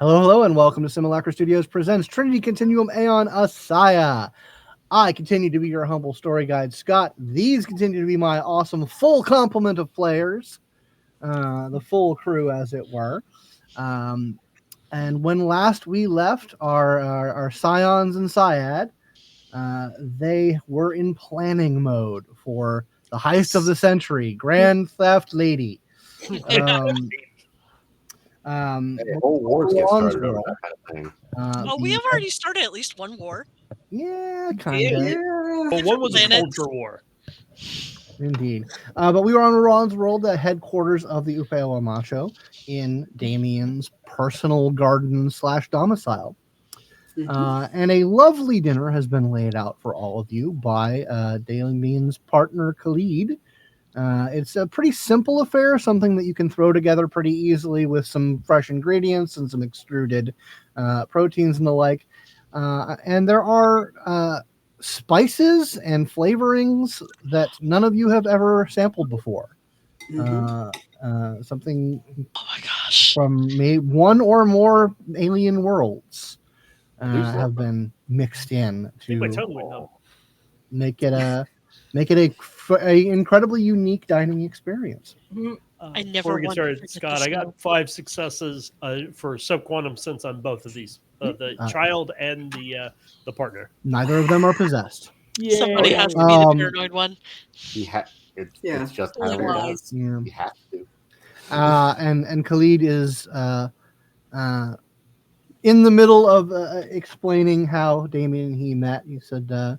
Hello, and welcome to Simulacra Studios presents Trinity Continuum Aeon ASIYAH. I continue to be your humble story guide, Scott. These continue to be my awesome full complement of players, the full crew, as it were. And when last we left our Scions and Psiad, they were in planning mode for the heist of the century, Grand Theft Lady. Whole wars get started over that kind of thing. We have already started at least one war. Yeah, kind of. Well, one was a culture war. Indeed. But we were on Ron's World, the headquarters of the Upeo Macho, in Damien's personal garden / domicile. And a lovely dinner has been laid out for all of you by Damien's partner, Khalid. It's a pretty simple affair, something that you can throw together pretty easily with some fresh ingredients and some extruded proteins and the like. And there are spices and flavorings that none of you have ever sampled before. Something Oh my gosh. from one or more alien worlds have been mixed in to make it a incredibly unique dining experience. I never Before we get won started, the Scott, I got 5 successes for subquantum sense on both of these, the child and the partner. Neither of them are possessed. Somebody has to be the paranoid one. It's just how it is. Yeah. You have to. And Khalid is in the middle of explaining how Damien and he met. He said,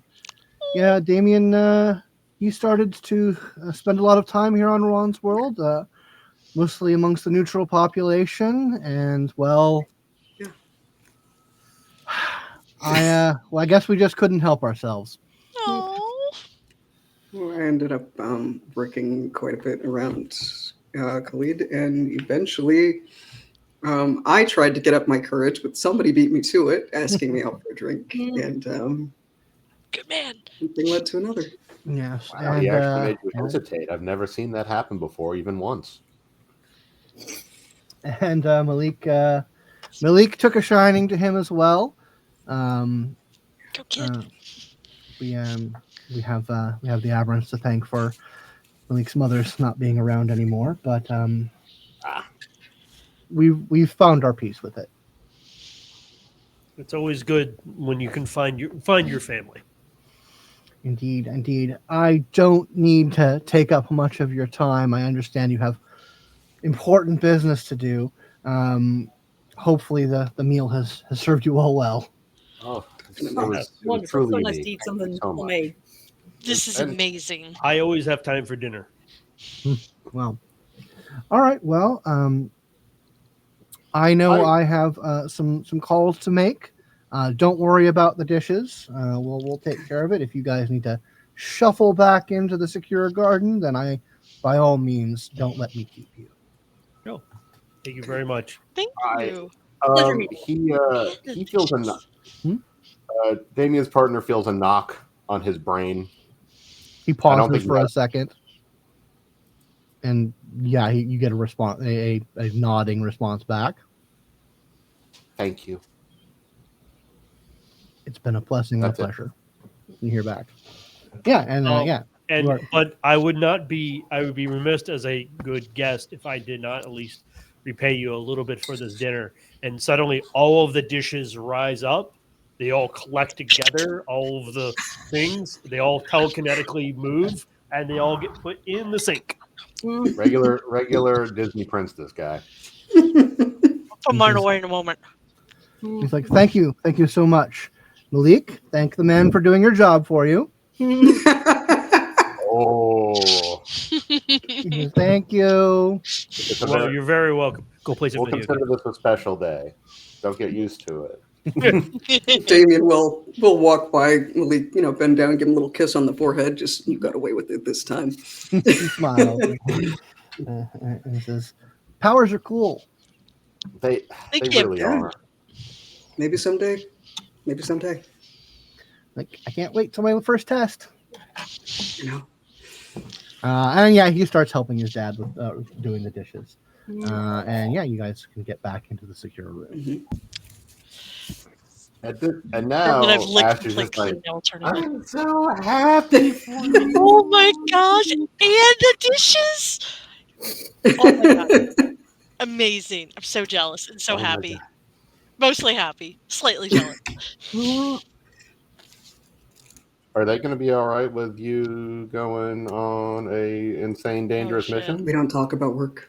yeah, Damien, you started to spend a lot of time here on Ron's World, mostly amongst the neutral population, and, well, I guess we just couldn't help ourselves. Oh. Well, I ended up working quite a bit around Khalid, and eventually I tried to get up my courage, but somebody beat me to it, asking me out for a drink, and Good man. one thing led to another. Yes. Wow, and, he actually made you hesitate. I've never seen that happen before, even once. And Malik took a shining to him as well. Go kid. We have the Aberrants to thank for Malik's mother's not being around anymore, but we've found our peace with it. It's always good when you can find your family. Indeed. I don't need to take up much of your time. I understand you have important business to do. Hopefully the meal has served you all well. Oh, it Nice. was truly So nice to unique. eat something so much. homemade. This is amazing. I always have time for dinner. Well, all right. Well, I know I have some calls to make. Don't worry about the dishes. We'll take care of it. If you guys need to shuffle back into the secure garden, then by all means, don't let me keep you. No, thank you very much. Thank you. He feels a knock. Damien's partner feels a knock on his brain. He pauses for a second, and yeah, you get a response, a nodding response back. Thank you. It's been a blessing and a pleasure. You hear back. Yeah, and But I would be remiss as a good guest if I did not at least repay you a little bit for this dinner. And suddenly all of the dishes rise up. They all collect together, all of the things. They all telekinetically move, and they all get put in the sink. Regular Disney princess guy. I'll put mine away in a moment. He's like, thank you so much. Malik, thank the man for doing your job for you. Oh. Thank you. Well, you're very welcome. Go play some We'll video consider games. this a special day. Don't get used to it. Damien will walk by Malik, bend down, give him a little kiss on the forehead. Just, you got away with it this time. He smiles and says, "Powers are cool." They really are. Maybe someday. Like, I can't wait till my first test. You know. And yeah, he starts helping his dad with doing the dishes. And yeah, you guys can get back into the secure room. And now I've licked Ash is the just like, alternative. I'm so happy for you. Oh my gosh! And the dishes. Oh my god! Amazing! I'm so jealous and so Oh my happy. God. Mostly happy, slightly jealous. Are they going to be all right with you going on a insane, dangerous shit. mission? We don't talk about work.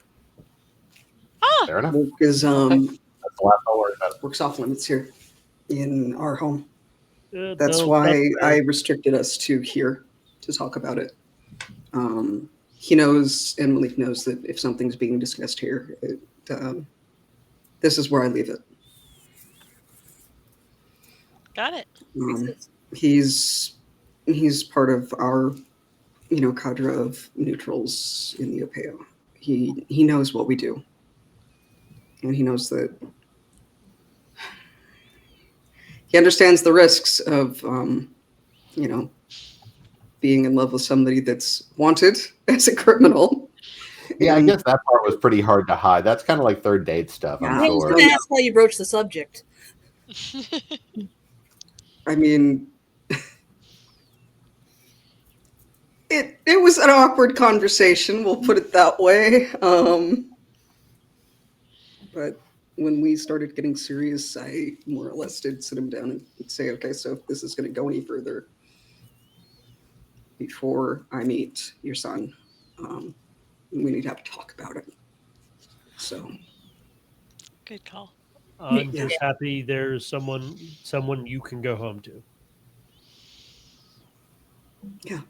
Ah, Fair enough. Work is That's the last I'll worry about it. work's off limits here in our home. That's That's why fair. I restricted us to here to talk about it. He knows, and Malik knows, that if something's being discussed here, this is where I leave it. got it. He's part of our, cadre of neutrals in the OPEO. He knows what we do, and he knows that he understands the risks of, being in love with somebody that's wanted as a criminal. Yeah, I guess that part was pretty hard to hide. That's kind of like third date stuff, I'm I was sure. going to ask how you broach the subject. I mean, it was an awkward conversation, we'll put it that way. But when we started getting serious, I more or less did sit him down and say, okay, so if this is going to go any further before I meet your son, we need to have a talk about it. So, Good call. I'm just happy there's someone you can go home to. Yeah.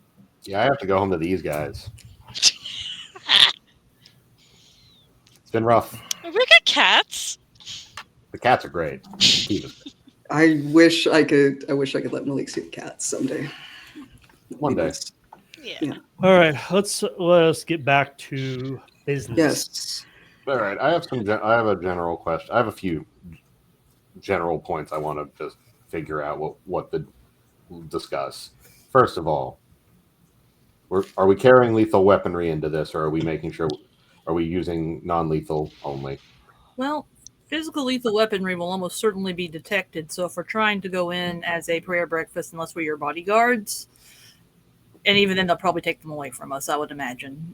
Yeah, I have to go home to these guys. It's been rough. We got cats. The cats are great. Jesus. I wish I could let Malik see the cats someday. One day. Yeah. All right, let's get back to business. Yes. All right, I have a general question. I have a few general points I want to just figure out what to discuss. First of all, are we carrying lethal weaponry into this, or are we making sure? Are we using non-lethal only? Well, physical lethal weaponry will almost certainly be detected. So if we're trying to go in as a prayer breakfast, unless we're your bodyguards, and even then they'll probably take them away from us, I would imagine.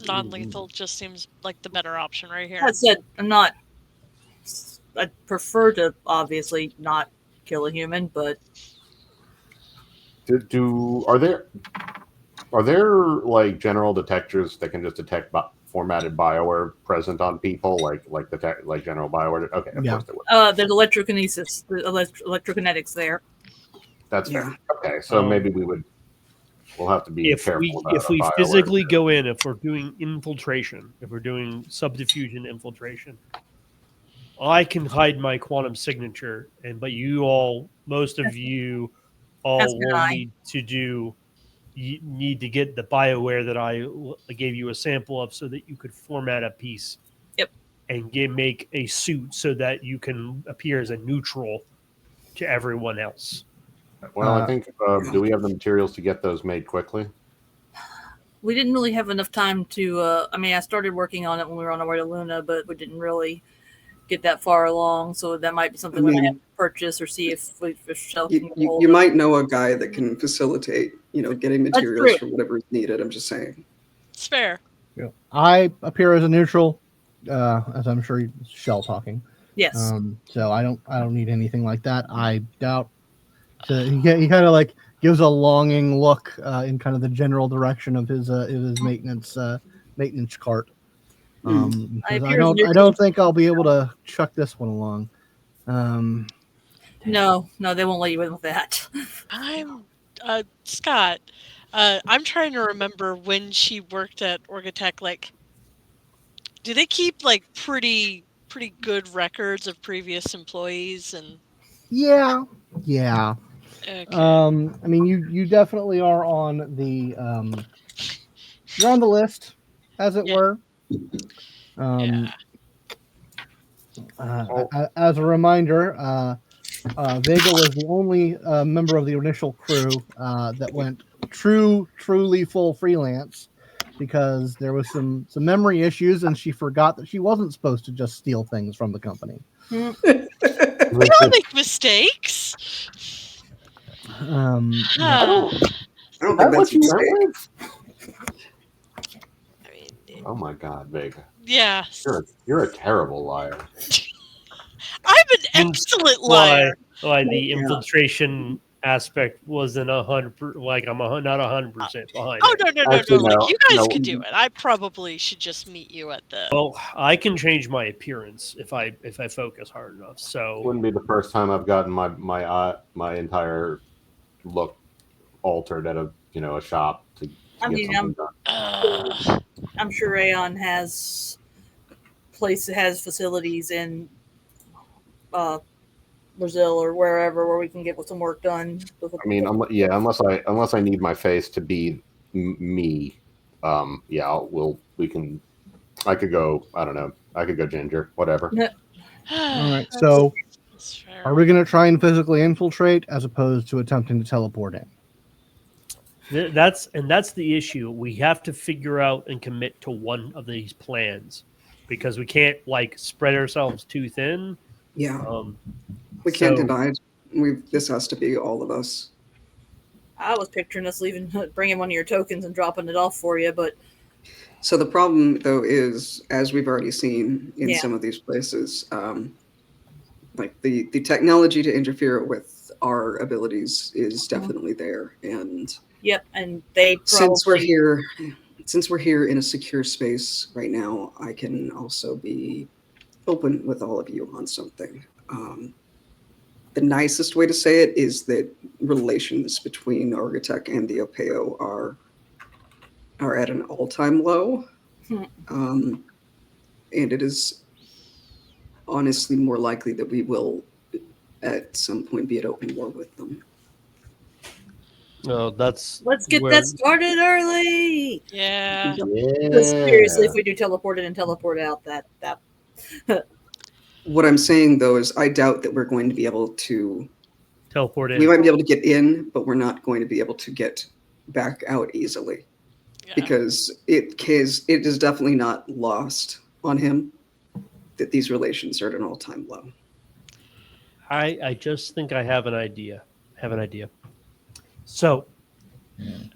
Non-lethal just seems like the better option right here. That said, I'd prefer to obviously not kill a human, but are there like general detectors that can just detect formatted bioware present on people, like general bioware? Okay, of course there would. There's electrokinesis, electrokinetics there. That's fair. Okay, so maybe we'll have to be careful about if we physically go in, if we're doing infiltration, if we're doing subdiffusion infiltration, I can hide my quantum signature, but most of you need to get the BioWare that I gave you a sample of, so that you could format a piece. Yep. And make a suit so that you can appear as a neutral to everyone else. Well, I think, do we have the materials to get those made quickly? We didn't really have enough time to, I started working on it when we were on our way to Luna, but we didn't really get that far along. So that might be something we might have to purchase or see if Shell can you might know a guy that can facilitate, getting materials for whatever is needed. I'm just saying. It's fair. Yeah. I appear as a neutral, as I'm sure Shell talking. Yes. So I don't need anything like that. I doubt. So he kind of like gives a longing look in kind of the general direction of his maintenance cart. I don't think I'll be able to chuck this one along. No, they won't let you in with that. I'm Scott. I'm trying to remember when she worked at Orgatech. Like, do they keep like pretty good records of previous employees? And yeah. Okay. I mean, you definitely are on the you're on the list, as it were. As a reminder, Vega was the only member of the initial crew that went truly full freelance because there was some memory issues, and she forgot that she wasn't supposed to just steal things from the company. We all make mistakes. Yeah. I don't think that's a mistake. I mean, Oh my God, Vega. yeah. You're a terrible liar. I'm an excellent liar. Why the Yeah. infiltration aspect wasn't 100%, like I'm not 100% behind Oh it. no! Actually, Like, no, you guys no. could do it. I probably should just meet you at the. Well, I can change my appearance if I focus hard enough. So Wouldn't be the first time I've gotten my entire look altered at a shop to I get mean, something done. I'm sure Aeon has facilities in Brazil or wherever where we can get some work done. I mean, unless I need my face to be me, I could go. I don't know. I could go ginger, whatever. All right. So, are we going to try and physically infiltrate as opposed to attempting to teleport in? that's the issue. We have to figure out and commit to one of these plans because we can't like spread ourselves too thin. Yeah. We can't deny it. This has to be all of us. I was picturing us bringing one of your tokens and dropping it off for you, but So the problem, though, is, as we've already seen in some of these places, like the technology to interfere with our abilities is definitely there. And and they probably... Since we're here in a secure space right now, I can also be open with all of you on something. The nicest way to say it is that relations between Orgatech and the Opeo are at an all-time low. And it is honestly more likely that we will at some point be at open war with them. Let's get that started early. Yeah. Because seriously, if we do teleport in and teleport out, that What I'm saying, though, is I doubt that we're going to be able to teleport in. We might be able to get in, but we're not going to be able to get back out easily. Yeah. Because it is definitely not lost on him that these relations are at an all-time low. I just think I have an idea. So,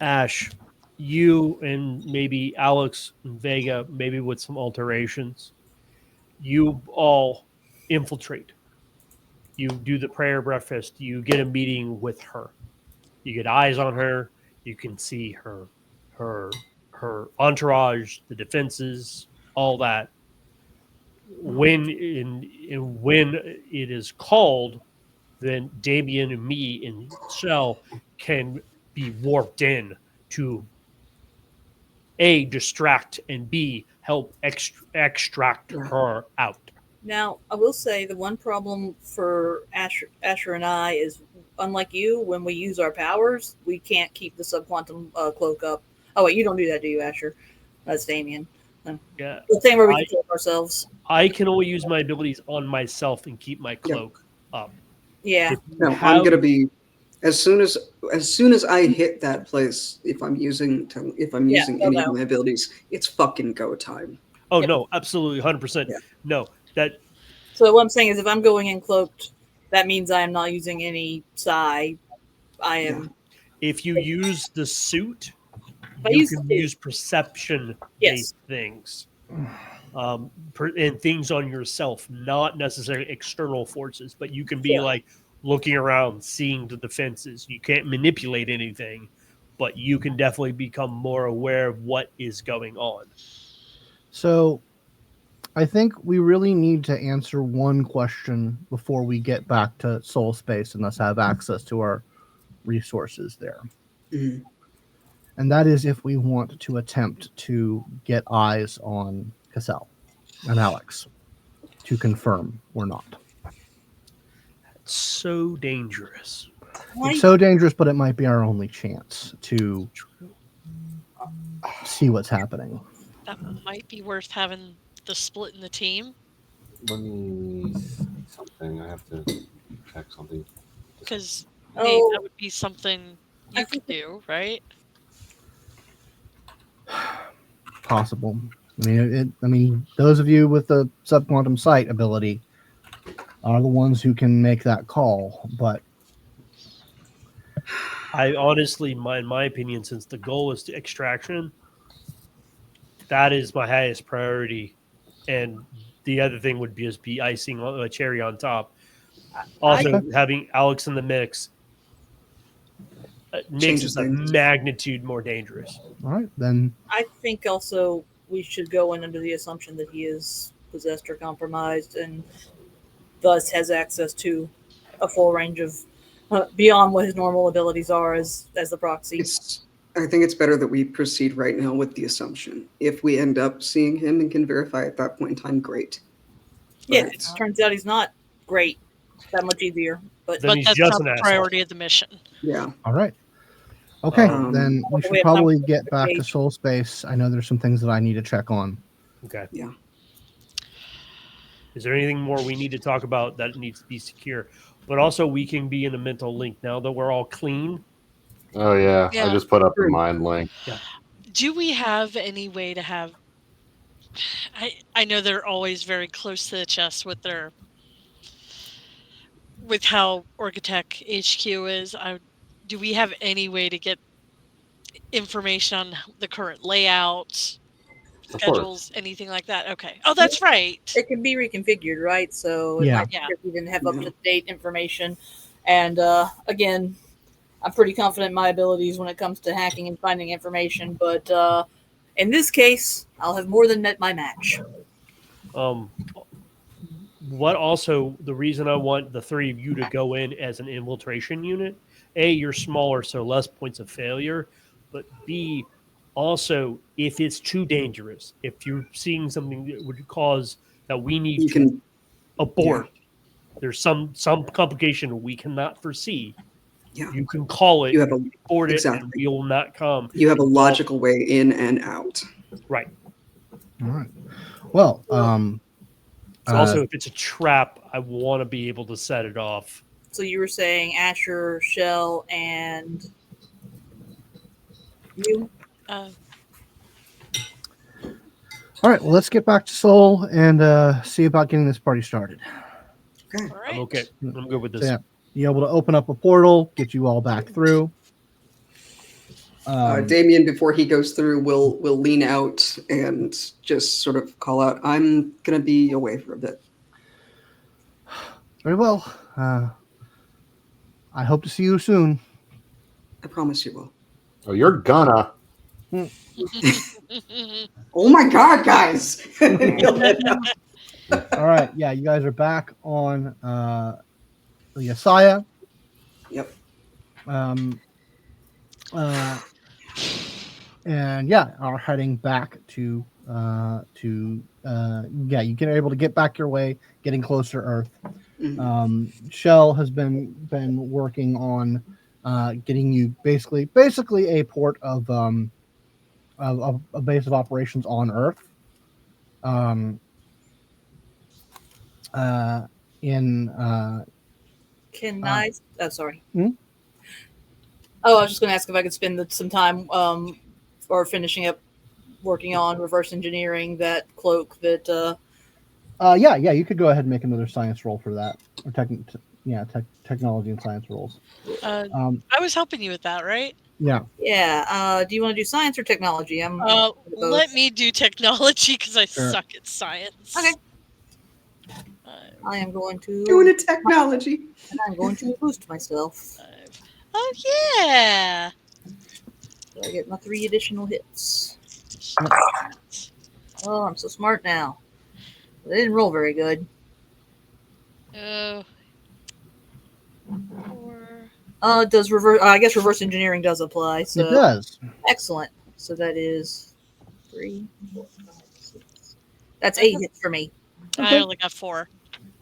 Ash, you and maybe Alex and Vega, maybe with some alterations, you all infiltrate. You do the prayer breakfast. You get a meeting with her. You get eyes on her. You can see her entourage, the defenses, all that. When it is called, then Damien and me and Shell can be warped in to A, distract, and B, help extract her out. Now, I will say the one problem for Asher and I is, unlike you, when we use our powers, we can't keep the subquantum cloak up. Oh, wait, you don't do that, do you, Asher? That's Damien. Yeah. The thing where we can cloak ourselves. I can only use my abilities on myself and keep my cloak up. Yeah. No, I'm going to be as soon as I hit that place. If I'm using any of my abilities, it's fucking go time. Oh no, absolutely, 100%. Yeah. No, So what I'm saying is, if I'm going in cloaked, that means I am not using any psi. I am. If you use the suit, you can use perception-based things. And things on yourself, not necessarily external forces, but you can be like looking around, seeing the defenses. You can't manipulate anything, but you can definitely become more aware of what is going on. So I think we really need to answer one question before we get back to Soul Space and thus have access to our resources there. Mm-hmm. And that is if we want to attempt to get eyes on Cassell and Alex to confirm or not. It's so dangerous. It's so dangerous, but it might be our only chance to see what's happening. That might be worth having the split in the team. Let me see something. I have to check something. Because that would be something you could do, right? possible. I mean, those of you with the subquantum sight ability are the ones who can make that call. But I honestly, in my opinion, since the goal is to extraction, that is my highest priority. And the other thing would be just be icing a cherry on top. Also, having Alex in the mix makes Changes it a things. magnitude more dangerous. all right, then. I think also we should go in under the assumption that he is possessed or compromised and thus has access to a full range of beyond what his normal abilities are as the proxy. I think it's better that we proceed right now with the assumption. If we end up seeing him and can verify at that point in time, great. Yeah, But it turns out he's not great. That much easier. But Then he's that's just not an the asshole. priority of the mission. yeah, All right. Okay, then we we should have probably time for get back to page. Soul Space. I know there's some things that I need to check on. Okay. yeah. Is there anything more we need to talk about that needs to be secure? But also, we can be in a mental link now that we're all clean. Oh yeah, Yeah. I just put up the mind link. Do we have any way to have? I know they're always very close to the chest with how Orgatech HQ is. Do we have any way to get information on the current layout, Of schedules, anything like that? Okay. Oh, that's right. It can be reconfigured, right? So it Yeah. might be if we didn't have up-to-date information. And again, I'm pretty confident in my abilities when it comes to hacking and finding information. But in this case, I'll have more than met my match. What also, the reason I want the three of you to go in as an infiltration unit, A, you're smaller, so less points of failure. But B, also, if it's too dangerous, if you're seeing something that would cause that we need to abort, there's some complication we cannot foresee. Yeah. You can call it, You have abort it, exactly. and we will not come. You have a logical way in and out. Right. All right. Well, So also, if it's a trap, I want to be able to set it off. So you were saying Asher, Shell, and you? all right. Well, let's get back to Soul and see about getting this party started. Okay. All right. I'm okay. I'm good with this. So, yeah, you able to open up a portal, get you all back through. Damien, before he goes through, will lean out and just sort of call out, "I'm gonna be away for a bit." Very well. I hope to see you soon. I promise you will. Oh, you're gonna. Oh my God, guys! All right. Yeah, you guys are back on the ASIYAH. Yep. And yeah, are heading back to you get able to get back your way, getting closer to Earth. Mhm. Shell has been working on getting you basically a port of a base of operations on Earth. Can I? Oh, sorry. Hmm? Oh, I was just going to ask if I could spend some time or finishing up working on reverse engineering that cloak that. Yeah, you could go ahead and make another science roll for that, or technology and science rolls. I was helping you with that, right? Yeah. Yeah. Do you want to do science or technology? Let me do technology because I Sure. suck at science. Okay. I am going to Doing a technology. and I'm going to boost myself. Oh yeah. So I get my 3 additional hits. Oh, I'm so smart now. They didn't roll very good. Oh. Does reverse? I guess reverse engineering does apply. So It does. excellent. So that is 3, 4, 5, 6. That's 8 hits for me. I only got 4.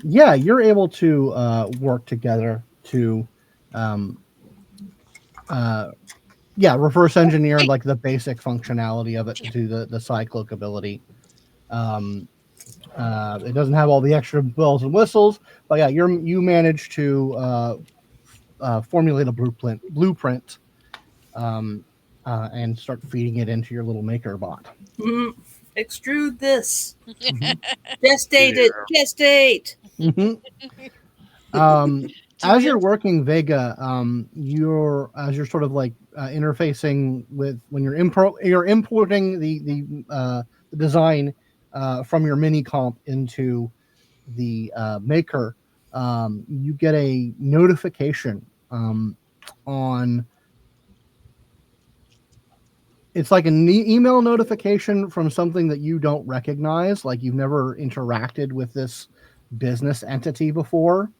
Yeah, you're able to work together to reverse engineer like the basic functionality of it to the cyclic ability. It doesn't have all the extra bells and whistles, but yeah, you managed to formulate a blueprint and start feeding it into your little maker bot. Extrude this. Mhm. Gestate it. Gestate. Mhm. As you're working Vega, as you're sort of like interfacing with when you're importing the design from your mini comp into the maker, you get a notification on. It's like an email notification from something that you don't recognize, like you've never interacted with this business entity before.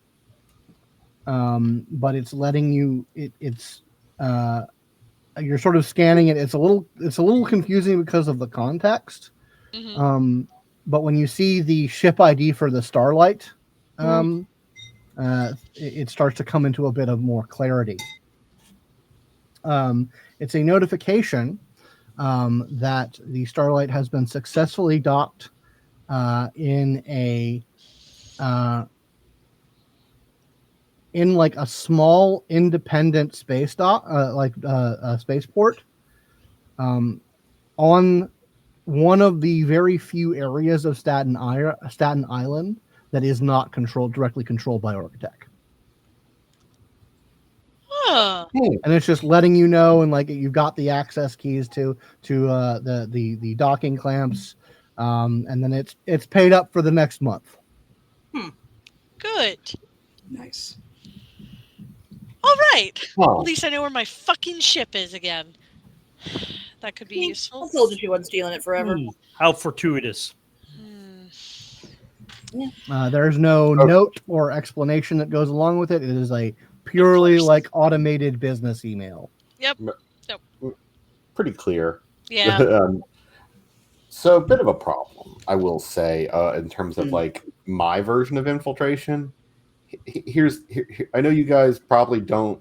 But it's letting you. You're sort of scanning it. It's a little confusing because of the context. Mhm. But when you see the ship ID for the Starlight, it starts to come into a bit of more clarity. It's a notification that the Starlight has been successfully docked in a in like a small independent space dock, a spaceport, on one of the very few areas of Staten Island that is not directly controlled by Orgtech. Huh. And it's just letting you know, and like you've got the access keys to the docking clamps, and then it's paid up for the next month. Good. Nice. All right. Well, At least I know where my fucking ship is again. That could be I useful. told you she wasn't stealing it forever. How fortuitous. There's no note or explanation that goes along with it. It is a purely like automated business email. Yep. pretty clear. Yeah. So a bit of a problem, I will say, in terms of like my version of infiltration. Here, I know you guys probably don't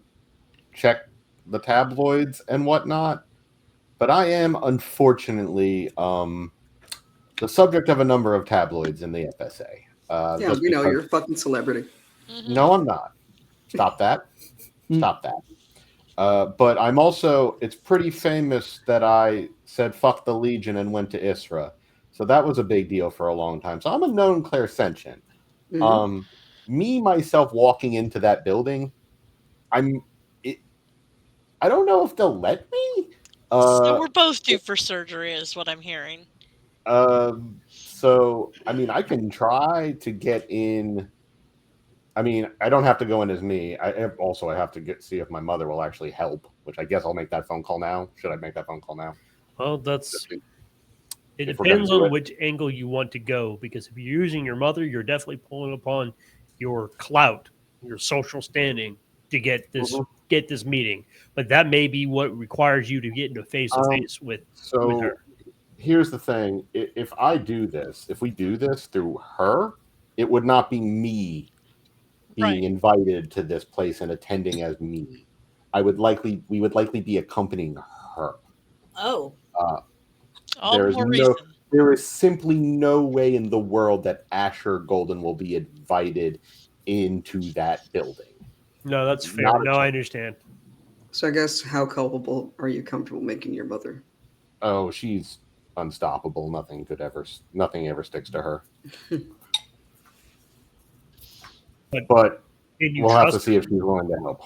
check the tabloids and whatnot, but I am unfortunately the subject of a number of tabloids in the FSA. Yeah, we know you're a fucking celebrity. No, I'm not. Stop that. Stop that. But I'm also, it's pretty famous that I said fuck the Legion and went to Isra. So that was a big deal for a long time. So I'm a known Clairsentient. Me, myself, walking into that building, I don't know if they'll let me. So we're both due for surgery, is what I'm hearing. So, I mean, I can try to get in. I mean, I don't have to go in as me. I have to see if my mother will actually help, which I guess I'll make that phone call now. Should I make that phone call now? Well, it depends on which angle you want to go, because if you're using your mother, you're definitely pulling upon your clout, your social standing to get this meeting. But that may be what requires you to get into face-to-face with her. Here's the thing. If we do this through her, it would not be me being invited to this place and attending as me. We would likely be accompanying her. Oh. There is simply no way in the world that Asher Golden will be invited into that building. No, that's fair. No, I understand. So I guess, how culpable are you comfortable making your mother? Oh, she's unstoppable. Nothing ever sticks to her. But we'll have to see if she's willing to help.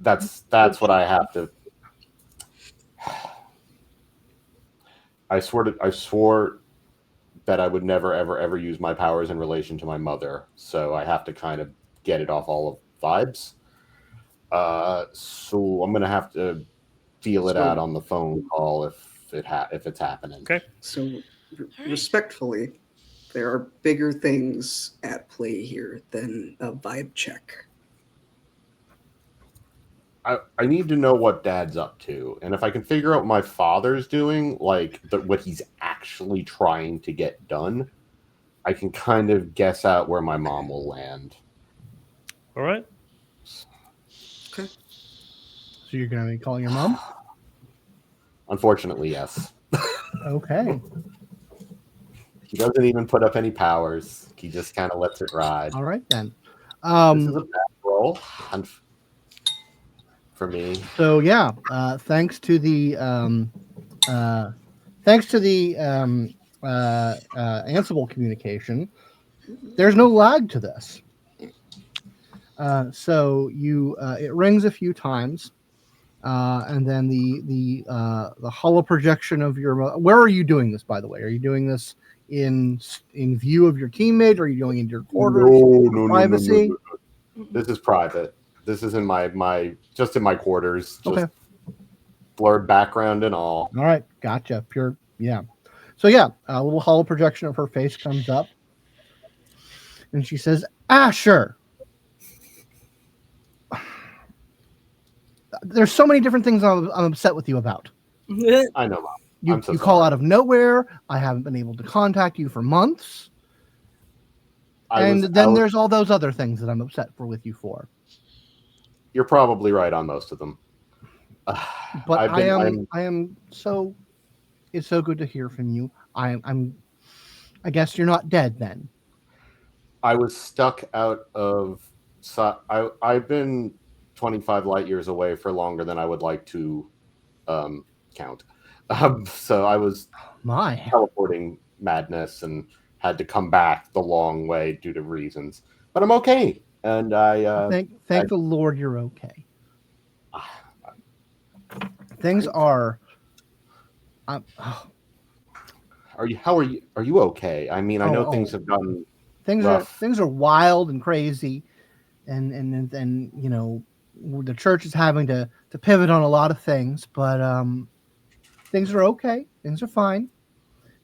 That's what I have to. I swore that I would never, ever use my powers in relation to my mother. So I have to kind of get it off all of vibes. So I'm gonna have to feel it out on the phone call if it's happening. Okay. So respectfully, there are bigger things at play here than a vibe check. I need to know what Dad's up to, and if I can figure out what my father's doing, like what he's actually trying to get done, I can kind of guess out where my mom will land. All right. Okay. So you're going to be calling your mom? Unfortunately, yes. Okay. He doesn't even put up any powers. He just kind of lets it ride. All right then. This is a bad roll. for me. So yeah, thanks to the Ansible communication, there's no lag to this. So you it rings a few times, and then the hollow projection of your. Where are you doing this, by the way? Are you doing this in view of your teammate, or are you doing it in your quarters? No, privacy. No. This is private. This is in my just in my quarters. Just Okay. blurred background and all. All right, gotcha. Pure, yeah. So yeah, a little hollow projection of her face comes up, and she says, "Asher, there's so many different things I'm upset with you about. I know, Mom. You call out of nowhere. I haven't been able to contact you for months, and then there's all those other things that I'm upset with you for. You're probably right on most of them. But I am so. It's so good to hear from you. I guess you're not dead then. I was stuck out of. I've been 25 light years away for longer than I would like to count. So I was teleporting madness and had to come back the long way due to reasons. But I'm okay, and I thank the Lord you're okay. Things are. Are you? How are you? Are you okay? I mean, I know things have gotten rough. Things are wild and crazy, and you know, the church is having to pivot on a lot of things, but things are okay. Things are fine.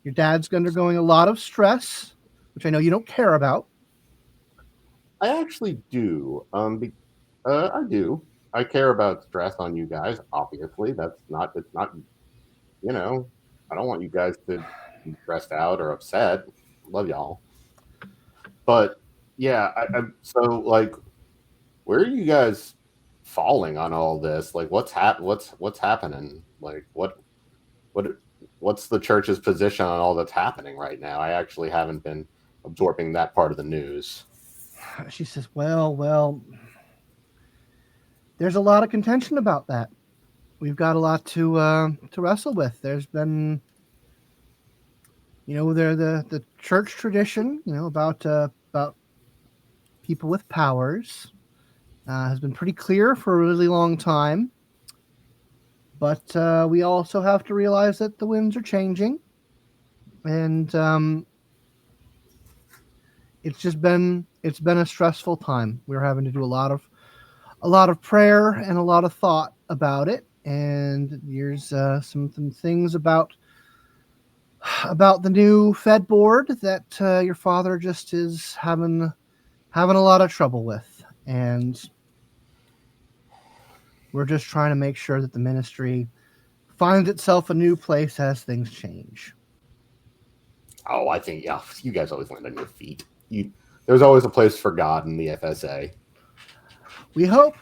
Your dad's undergoing a lot of stress, which I know you don't care about. I actually do. I do. I care about stress on you guys. Obviously, it's not. You know, I don't want you guys to be stressed out or upset. Love y'all. But yeah, so like, where are you guys falling on all this? Like, what's happening? Like, what's the church's position on all that's happening right now? I actually haven't been absorbing that part of the news. She says, well, there's a lot of contention about that. We've got a lot to wrestle with. There's been, you know, the church tradition, you know, about people with powers has been pretty clear for a really long time. But we also have to realize that the winds are changing, and it's been a stressful time. We're having to do a lot of prayer and a lot of thought about it. And there's some things about the new Fed board that your father just is having a lot of trouble with, and we're just trying to make sure that the ministry finds itself a new place as things change. Oh, I think you guys always land on your feet. There's always a place for God in the FSA. We hope.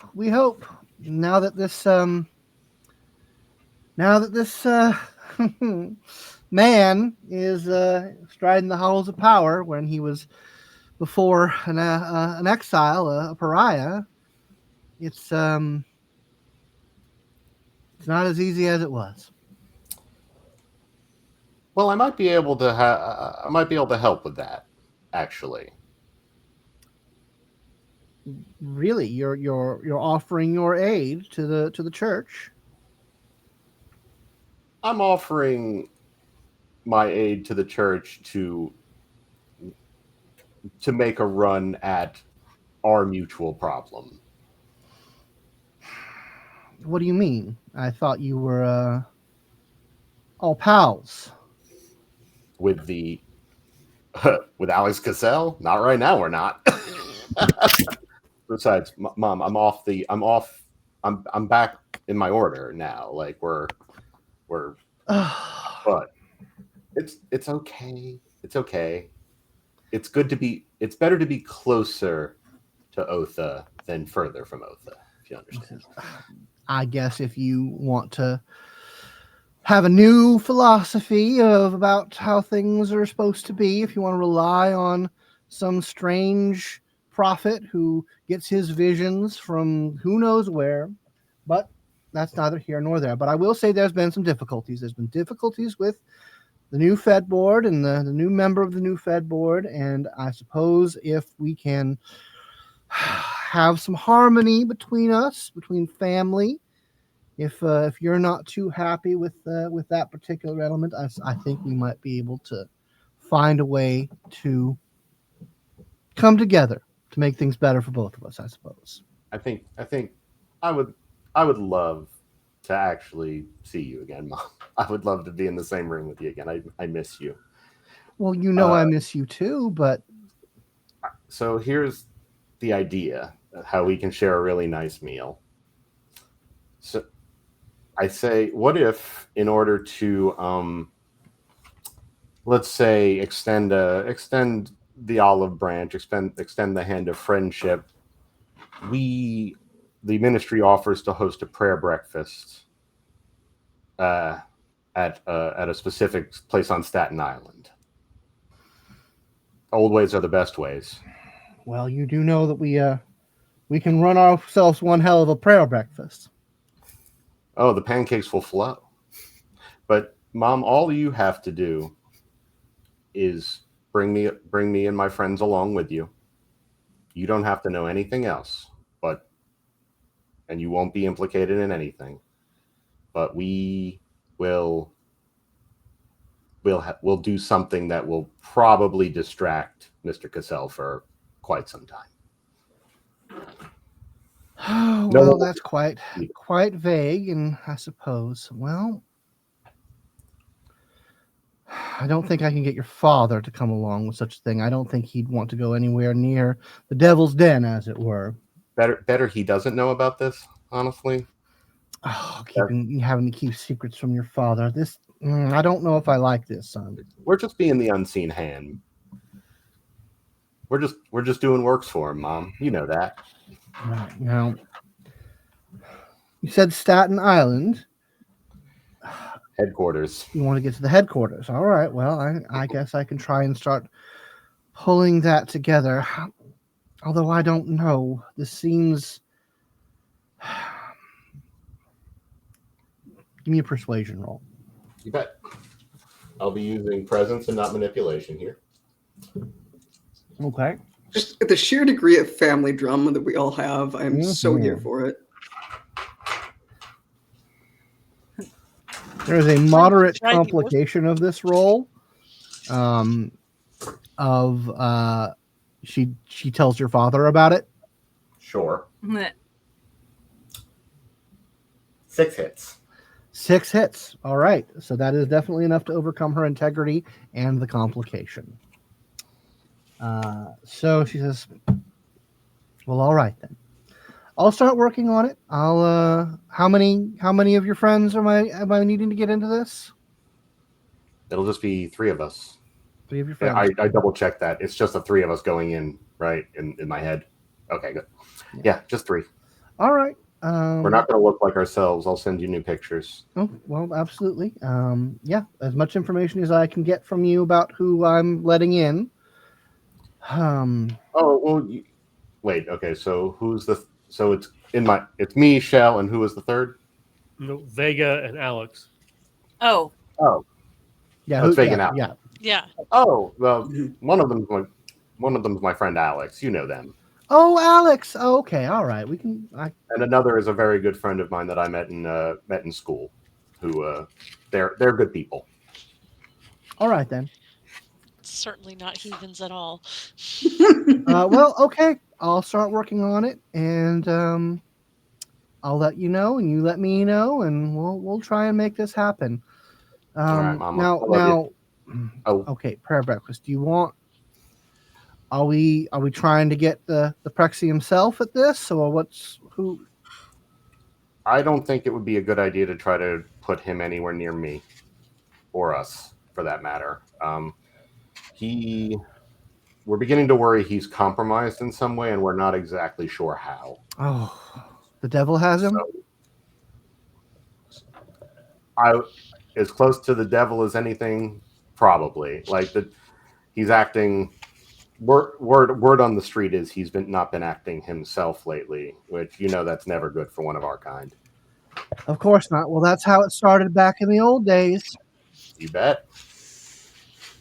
Now that this man is striding the halls of power, when he was before an exile, a pariah, it's not as easy as it was. Well, I might be able to help with that, actually. Really, you're offering your aid to the church. I'm offering my aid to the church to make a run at our mutual problem. What do you mean? I thought you were all pals. With with Alex Cassell? Not right now, we're not. Besides, Mom, I'm back in my order now. Like we're but it's okay. It's okay. It's better to be closer to Otha than further from Otha, if you understand. I guess if you want to have a new philosophy about how things are supposed to be, if you want to rely on some strange prophet who gets his visions from who knows where, But that's neither here nor there. But I will say there's been some difficulties. There's been difficulties with the new Fed board and the new member of the new Fed board. And I suppose if we can have some harmony between us, between family, if you're not too happy with that particular element, I think we might be able to find a way to come together to make things better for both of us, I suppose. I think I would love to actually see you again, Mom. I would love to be in the same room with you again. I miss you. Well, I miss you too, but so here's the idea of how we can share a really nice meal. So I say, what if in order to let's say extend the olive branch, extend the hand of friendship, the ministry offers to host a prayer breakfast at a specific place on Staten Island. Old ways are the best ways. well, you do know that we can run ourselves one hell of a prayer breakfast. Oh, the pancakes will flow. But Mom, all you have to do is bring me and my friends along with you. You don't have to know anything else, and you won't be implicated in anything. But we will we'll do something that will probably distract Mr. Cassell for quite some time. Oh, No, well, that's quite vague, and I suppose, well, I don't think I can get your father to come along with such a thing. I don't think he'd want to go anywhere near the devil's den, as it were. Better he doesn't know about this, honestly. Oh, having to keep secrets from your father. I don't know if I like this, son. We're just being the unseen hand. We're just doing works for him, Mom. You know that. Right. Now, you said Staten Island. Headquarters. You want to get to the headquarters. All right. Well, I guess I can try and start pulling that together. Although I don't know. This seems... Give me a persuasion roll. You bet. I'll be using presence and not manipulation here. Okay. Just the sheer degree of family drama that we all have, I'm so here for it. There is a moderate complication of this roll. She tells your father about it. Sure. 6 hits. 6 hits. All right. So that is definitely enough to overcome her integrity and the complication. So she says, well, all right then. I'll start working on it. How many of your friends am I needing to get into this? It'll just be 3 of us. 3 of your friends. Yeah, I double checked that. It's just the 3 of us going in, right? In my head. Okay, good. Yeah, just 3. All right. We're not going to look like ourselves. I'll send you new pictures. Oh, well, absolutely. Yeah, as much information as I can get from you about who I'm letting in. Wait. Okay, so who's the? So it's me, Shell, and who is the third? No, Vega and Alex. Oh, Yeah, it's Vega and Alex. Yeah. Oh, well, one of them's my friend Alex. You know them. Oh, Alex. Oh, okay, all right. And another is a very good friend of mine that I met in school. Who they're good people. All right then. Certainly not heathens at all. Well, okay. I'll start working on it, and I'll let you know, and you let me know, and we'll try and make this happen. All right, Mama. Okay. Prayer breakfast. Do you want? Are we trying to get the Prexy himself at this, or who? I don't think it would be a good idea to try to put him anywhere near me, or us, for that matter. We're beginning to worry he's compromised in some way, and we're not exactly sure how. Oh, the devil has him? As close to the devil as anything, probably. He's acting. Word on the street is he's not been acting himself lately, which that's never good for one of our kind. Of course not. Well, that's how it started back in the old days. You bet.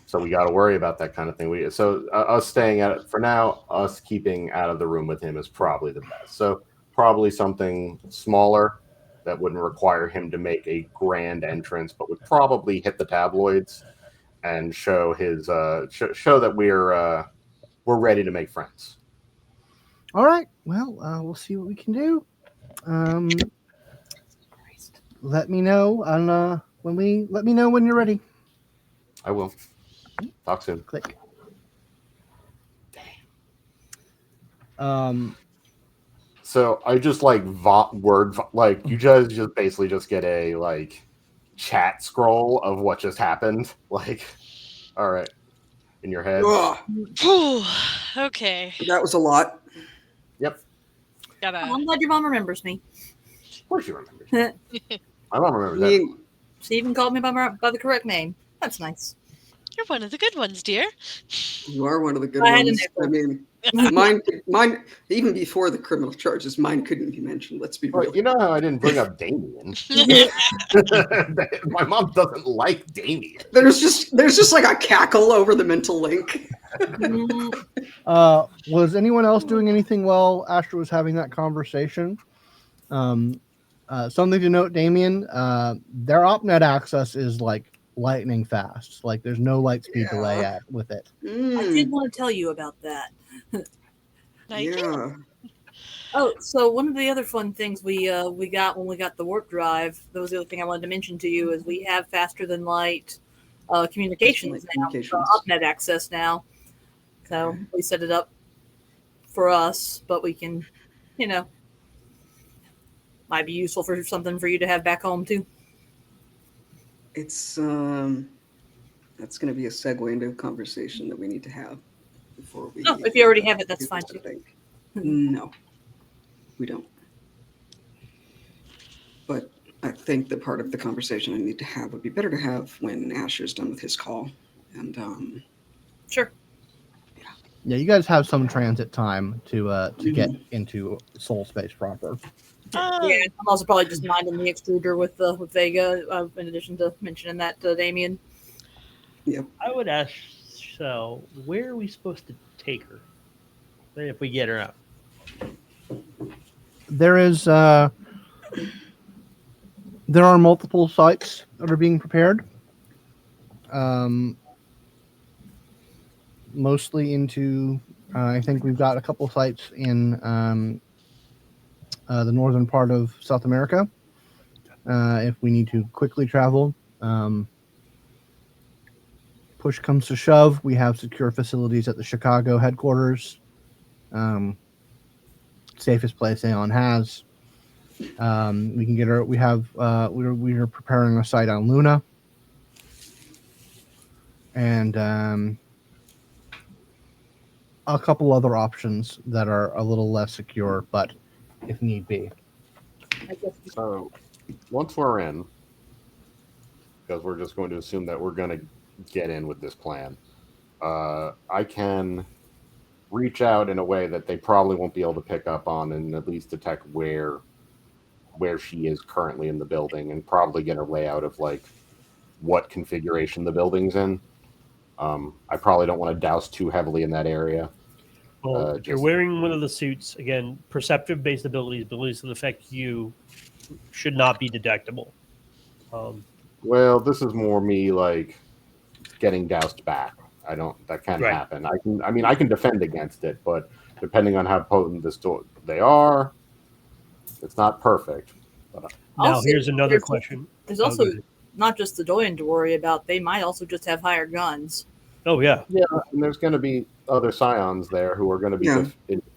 So we got to worry about that kind of thing. Us staying at it for now, us keeping out of the room with him is probably the best. So probably something smaller that wouldn't require him to make a grand entrance, but would probably hit the tabloids and show his show that we're ready to make friends. All right. Well, we'll see what we can do. Let me know on let me know when you're ready. I will. Talk soon. Click. So I just like you just basically just get a like chat scroll of what just happened. Like, all right, in your head. Ugh, Whew. Okay. that was a lot. Yep. I'm glad your mom remembers me. Of course you remember. My mom remembers that. She even called me by the correct name. That's nice. You're one of the good ones, dear. You are one of the good I had a ones. nickel. I mean, mine, even before the criminal charges, mine couldn't be mentioned. Let's be Well, real. you know how I didn't bring up Damien? My mom doesn't like Damien. There's just like a cackle over the mental link. Was anyone else doing anything while Astra was having that conversation? Something to note, Damien, their OpNet access is like lightning fast. Like there's no light speed delay with it. I did want to tell you about that. Yeah. Oh, so one of the other fun things we got when we got the warp drive, that was the other thing I wanted to mention to you, is we have faster than light communications now, OpNet access now. So we set it up for us, but we can, might be useful for something for you to have back home too. It's that's going to be a segue into a conversation that we need to have before we. If you already have it, that's fine too. No, we don't. But I think that part of the conversation I need to have would be better to have when Asher's done with his call, and sure. Yeah, you guys have some transit time to get into Soul Space proper. Yeah, I'm also probably just minding the extruder with Vega, in addition to mentioning that to Damien. Yep. I would ask, so where are we supposed to take her if we get her out? There are multiple sites that are being prepared. Mostly into, I think we've got a couple sites in the northern part of South America. If we need to quickly travel, push comes to shove, we have secure facilities at the Chicago headquarters. Safest place Aeon has. We can get her. We are preparing a site on Luna, and a couple other options that are a little less secure, but if need be. So once we're in, because we're just going to assume that we're going to get in with this plan, I can reach out in a way that they probably won't be able to pick up on and at least detect where she is currently in the building, and probably get a layout of like what configuration the building's in. I probably don't want to douse too heavily in that area. Well, if you're wearing one of the suits, again, perceptive-based abilities that affect you should not be detectable. Well, this is more me like getting doused back. That can happen. I can defend against it, but depending on how potent they are, it's not perfect. But, now, here's another question. There's also not just the Doyen to worry about. They might also just have higher guns. Oh, yeah. Yeah, and there's going to be other Scions there who are going to be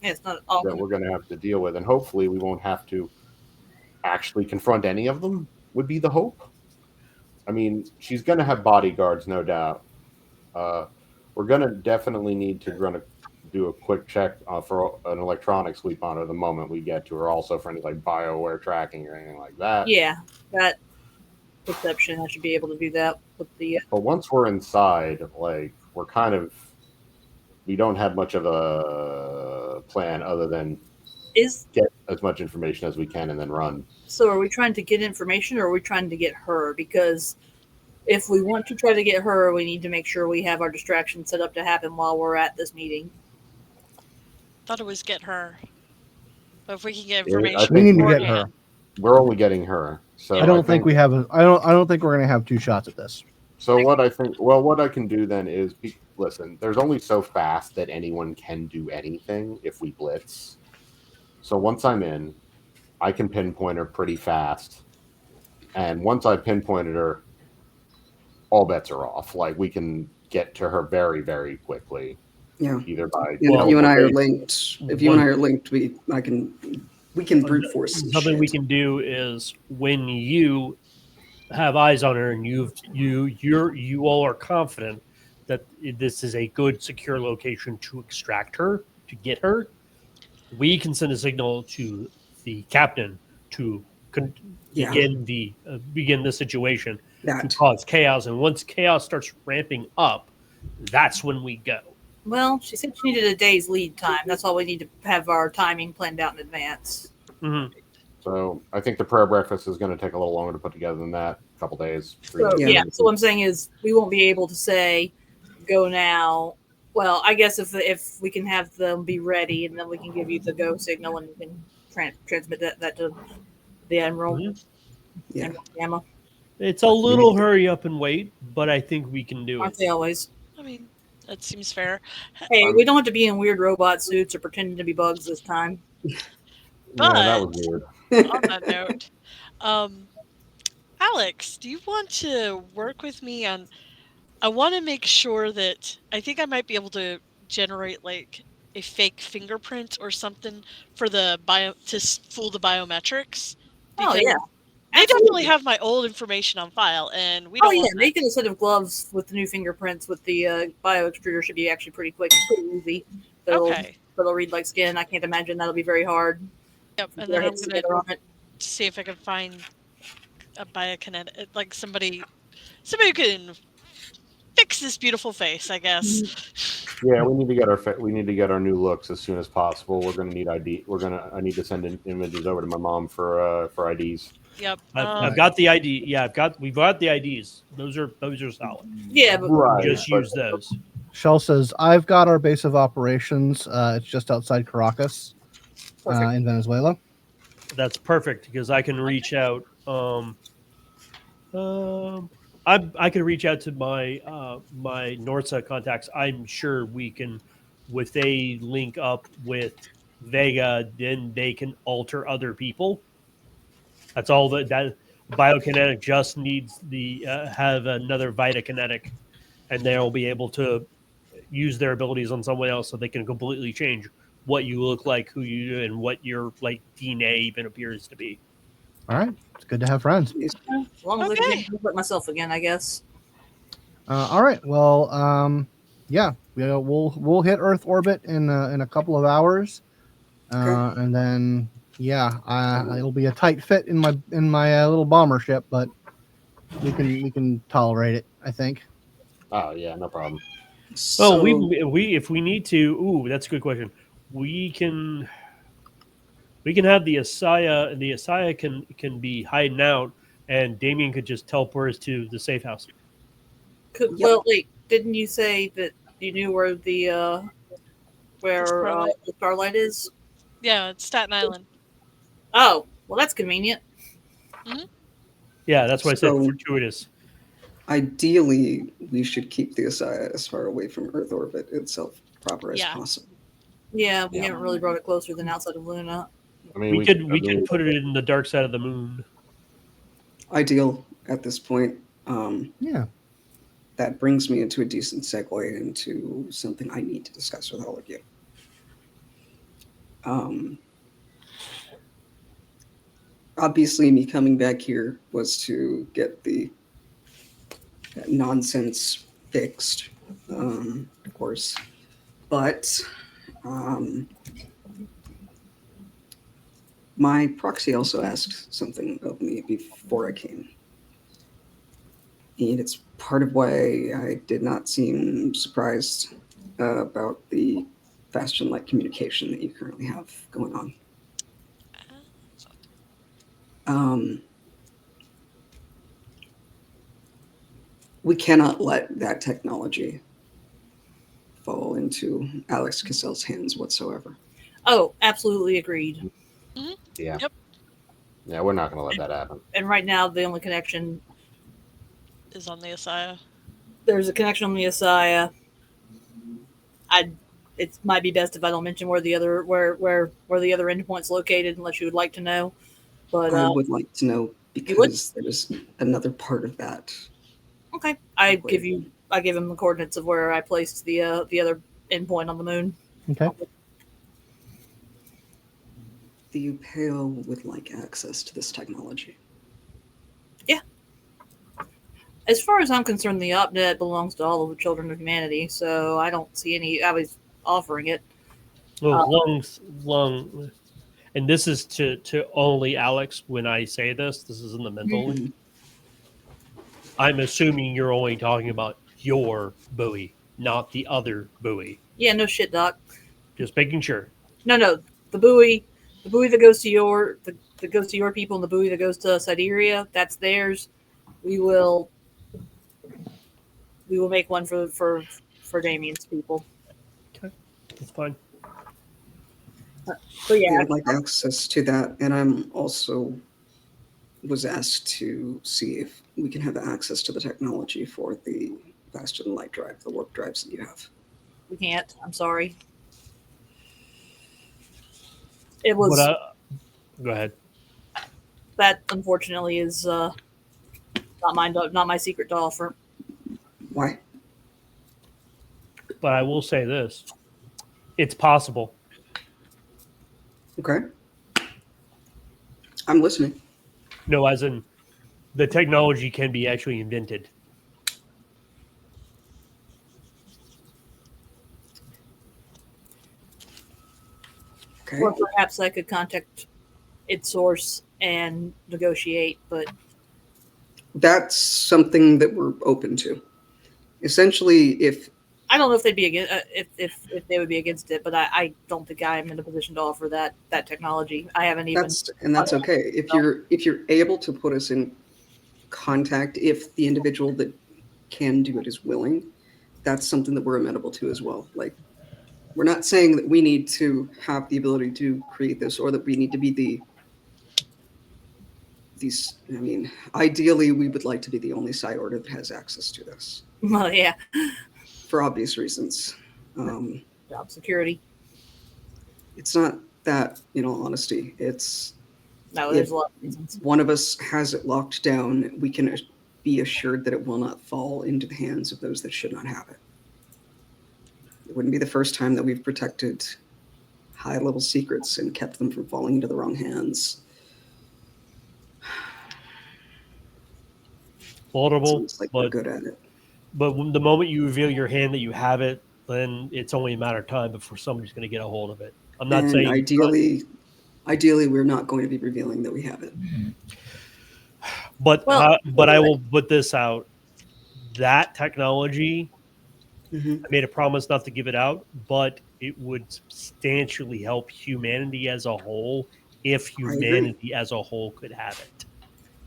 it's not all that we're going to have to deal with, and hopefully we won't have to actually confront any of them, would be the hope. I mean, she's going to have bodyguards, no doubt. We're going to definitely need to do a quick check for an electronic sweep on her the moment we get to her, also for any like BioWare tracking or anything like that. Yeah, that perception, I should be able to do that with the... But once we're inside, like, we don't have much of a plan other than get as much information as we can and then run. So are we trying to get information or are we trying to get her? Because if we want to try to get her, we need to make sure we have our distraction set up to happen while we're at this meeting. Thought it was get her. But if we can get Yeah, I information, We need to get beforehand- her. We're only getting her. So I don't think we have a. I don't think we're gonna have two shots at this. So what I think, well, what I can do then is, listen, there's only so fast that anyone can do anything if we blitz. So once I'm in, I can pinpoint her pretty fast. And once I pinpointed her, all bets are off. Like, we can get to her very, very quickly. Yeah. Either by... And if you and I are linked, we can brute force Something we can do is when you have eyes on her and you all are confident that this is a good secure location to extract her, to get her, we can send a signal to the captain to begin the situation to cause chaos. And once chaos starts ramping up, that's when we go. Well, she said she needed a day's lead time. That's all we need to have our timing planned out in advance. Mm-hmm. So I think the prayer breakfast is going to take a little longer to put together than that. A couple days. So, yeah. So what I'm saying is we won't be able to say go now. Well, I guess if we can have them be ready and then we can give you the go signal and you can transmit that to the Admiral. Mm-hmm. Yeah. Gamma. It's a little hurry up and wait, but I think we can do it. Aren't they always? I mean, that seems fair. Hey, we don't have to be in weird robot suits or pretending to be bugs this time. But yeah, that was weird. On that note, Alex, do you want to work with me on? I want to make sure that I think I might be able to generate like a fake fingerprint or something for the fool the biometrics. Oh yeah, they definitely have my old information on file, and we don't. Oh yeah, making a set of gloves with the new fingerprints with the bio extruder should be actually pretty quick, pretty easy. Okay. It'll read like skin. I can't imagine that'll be very hard. Yep, and then I'm gonna see if I can find a biokinetic, like somebody who can fix this beautiful face, I guess. Yeah, we need to get our new looks as soon as possible. We're gonna need ID. I need to send images over to my mom for IDs. Yep. I've got the ID. Yeah, we've got the IDs. Those are solid. Yeah, but just use those. Shell says, "I've got our base of operations. It's just outside Caracas, in Venezuela." That's perfect because I can reach out. I can reach out to my my Norsa contacts. I'm sure we can, with a link up with Vega, then they can alter other people. That's all that Biokinetic just needs have another Vitakinetic, and they'll be able to use their abilities on someone else so they can completely change what you look like, who you and what your like DNA even appears to be. All right, it's good to have friends. as long as I can put myself again, I guess. All right, well, yeah, we'll hit Earth orbit in a couple of hours, and then it'll be a tight fit in my little bomber ship, but we can tolerate it, I think. Oh yeah, no problem. Well, we if we need to. Ooh, that's a good question. We can have the ASIYAH, and the ASIYAH can be hiding out, and Damien could just teleport us to the safe house. Well, wait, didn't you say that you knew where the Starlight is? Yeah, it's Staten Island. Oh, well, that's convenient. Mm-hmm. Yeah, that's why I said fortuitous. Ideally, we should keep the ASIYAH as far away from Earth orbit itself proper as possible. Yeah, we haven't really brought it closer than outside of Luna. I mean, we could put it in the dark side of the moon. Ideal at this point. Yeah. That brings me into a decent segue into something I need to discuss with all of you. Obviously, me coming back here was to get that nonsense fixed, of course. But my proxy also asked something of me before I came. And it's part of why I did not seem surprised about the fast and light communication that you currently have going on. We cannot let that technology fall into Alex Cassell's hands whatsoever. Oh, absolutely agreed. Yeah. Yep. Yeah, we're not going to let that happen. And right now, the only connection, Is on the ASIYAH. there's a connection on the ASIYAH. It might be best if I don't mention where the other endpoint's located, unless you would like to know. But I would like to know because there's another part of that. okay, I give him the coordinates of where I placed the other endpoint on the moon. Okay. The UPAO would like access to this technology. Yeah. As far as I'm concerned, the OpNet belongs to all of the children of humanity, so I don't see any. I was offering it. Well, long, and this is to only Alex. When I say this is in the mental. Mm-hmm. I'm assuming you're only talking about your buoy, not the other buoy. Yeah, no shit, Doc. Just making sure. No, the buoy that goes to your people, and the buoy that goes to Siberia, that's theirs. We will make one for Damien's people. Okay, that's fine. But yeah, I would like access to that, and I'm also was asked to see if we can have access to the technology for the faster than light drive, the warp drives that you have. we can't. I'm sorry. It was Go ahead. that. Unfortunately, is not my secret to offer. Why? But I will say this: it's possible. Okay. I'm listening. No, as in the technology can be actually invented. Okay. Or perhaps I could contact its source and negotiate, but That's something that we're open to. Essentially, if I don't know if they'd be against if they would be against it. But I don't think I'm in a position to offer that technology. I haven't even. that's okay. If you're able to put us in contact, if the individual that can do it is willing, that's something that we're amenable to as well. Like, we're not saying that we need to have the ability to create this or that we need to be these. I mean, ideally, we would like to be the only side order that has access to this Well, yeah, for obvious reasons. job security. It's not that, in all honesty, it's No, there's a lot of reasons. one of us has it locked down, we can be assured that it will not fall into the hands of those that should not have it. It wouldn't be the first time that we've protected high-level secrets and kept them from falling into the wrong hands. Vulnerable, Seems like we're good at it. But the moment you reveal your hand that you have it, then it's only a matter of time before somebody's going to get a hold of it. I'm not And saying ideally, we're not going to be revealing that we have it. But Well, but I will put this out. That technology, Mm-hmm. I made a promise not to give it out, but it would substantially help humanity as a whole if humanity as a whole could have it.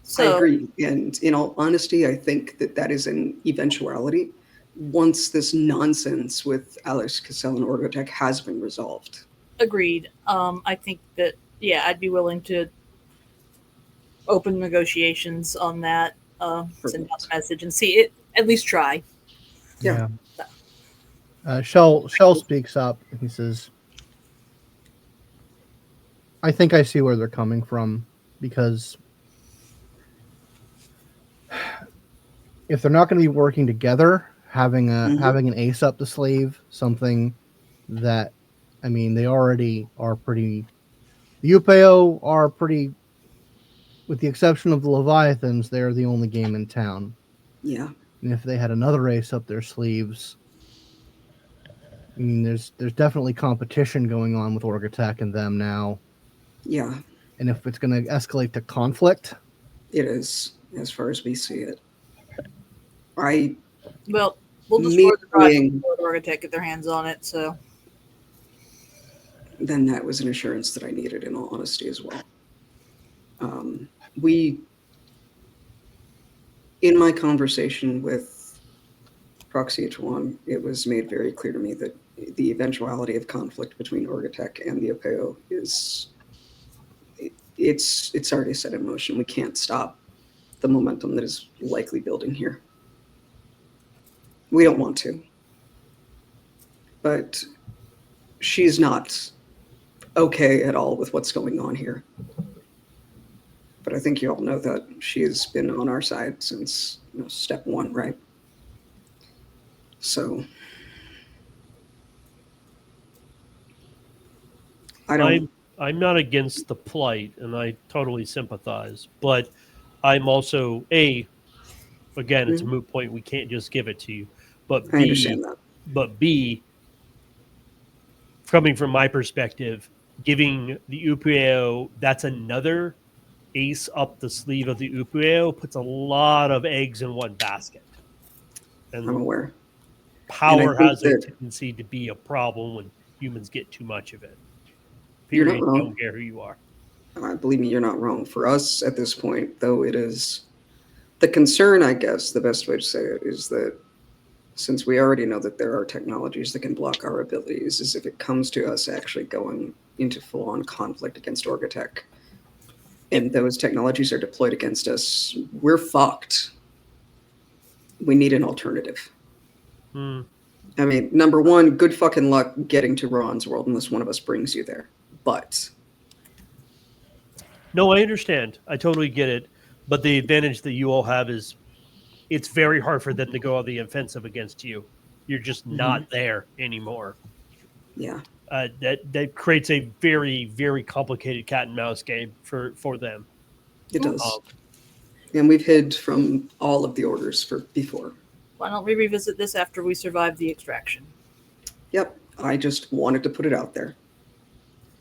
So, I agree. And in all honesty, I think that is an eventuality once this nonsense with Alex Cassell and Orgotech has been resolved. agreed. I think that I'd be willing to open negotiations on that. Send out the message and see it. At least try. Yeah. Shell speaks up and he says, I think I see where they're coming from, because if they're not going to be working together, having an ace up the sleeve, something that, I mean, they already are pretty. The UPAO are pretty, with the exception of the Leviathans, they're the only game in town. Yeah. And if they had another ace up their sleeves, I mean, there's definitely competition going on with Orgotech and them now. Yeah. And if it's going to escalate to conflict, It is, as far as we see it. We'll destroy the project before Orgotech get their hands on it. So then that was an assurance that I needed, in all honesty, as well. in my conversation with Proxy H1, it was made very clear to me that the eventuality of conflict between Orgatech and the Opeo is it's already set in motion. We can't stop the momentum that is likely building here. We don't want to. But she's not okay at all with what's going on here. But I think you all know that she has been on our side since step one, right? So I'm not against the plight, and I totally sympathize. But I'm also again, it's a moot point. We can't just give it to you. But I understand that. But B, coming from my perspective, giving the Upeo, that's another ace up the sleeve of the Upeo, puts a lot of eggs in one basket. And I'm aware. Power has a tendency to be a problem when humans get too much of it. Period. You're not wrong. Don't care who you are. Believe me, you're not wrong. For us at this point, though, it is the concern, I guess, the best way to say it is that since we already know that there are technologies that can block our abilities, is if it comes to us actually going into full-on conflict against Orgatech, and those technologies are deployed against us, we're fucked. We need an alternative. I mean, number one, good fucking luck getting to Ron's world unless one of us brings you there. But no, I understand. I totally get it. But the advantage that you all have is it's very hard for them to go on the offensive against you. You're just not there anymore. Yeah. That creates a very, very complicated cat and mouse game for them. It does. And we've hid from all of the orders before. Why don't we revisit this after we survive the extraction? Yep. I just wanted to put it out there.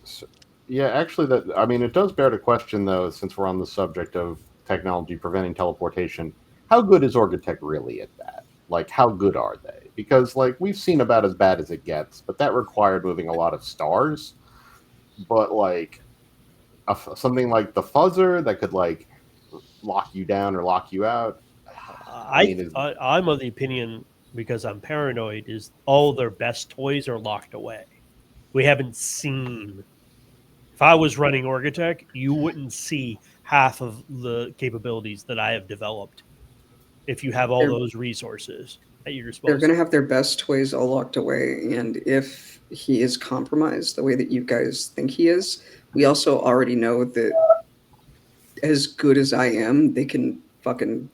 So, yeah, actually, it does bear to question, though, since we're on the subject of technology preventing teleportation, how good is Orgatech really at that? Like, how good are they? Because, like, we've seen about as bad as it gets, but that required moving a lot of stars. But, like, something like the fuzzer that could, like, lock you down or lock you out. I'm of the opinion, because I'm paranoid, is all their best toys are locked away. We haven't seen. If I was running Orgatech, you wouldn't see half of the capabilities that I have developed if you have all those resources at your disposal. They're going to have their best toys all locked away, and if he is compromised the way that you guys think he is, we also already know that as good as I am, they can fucking,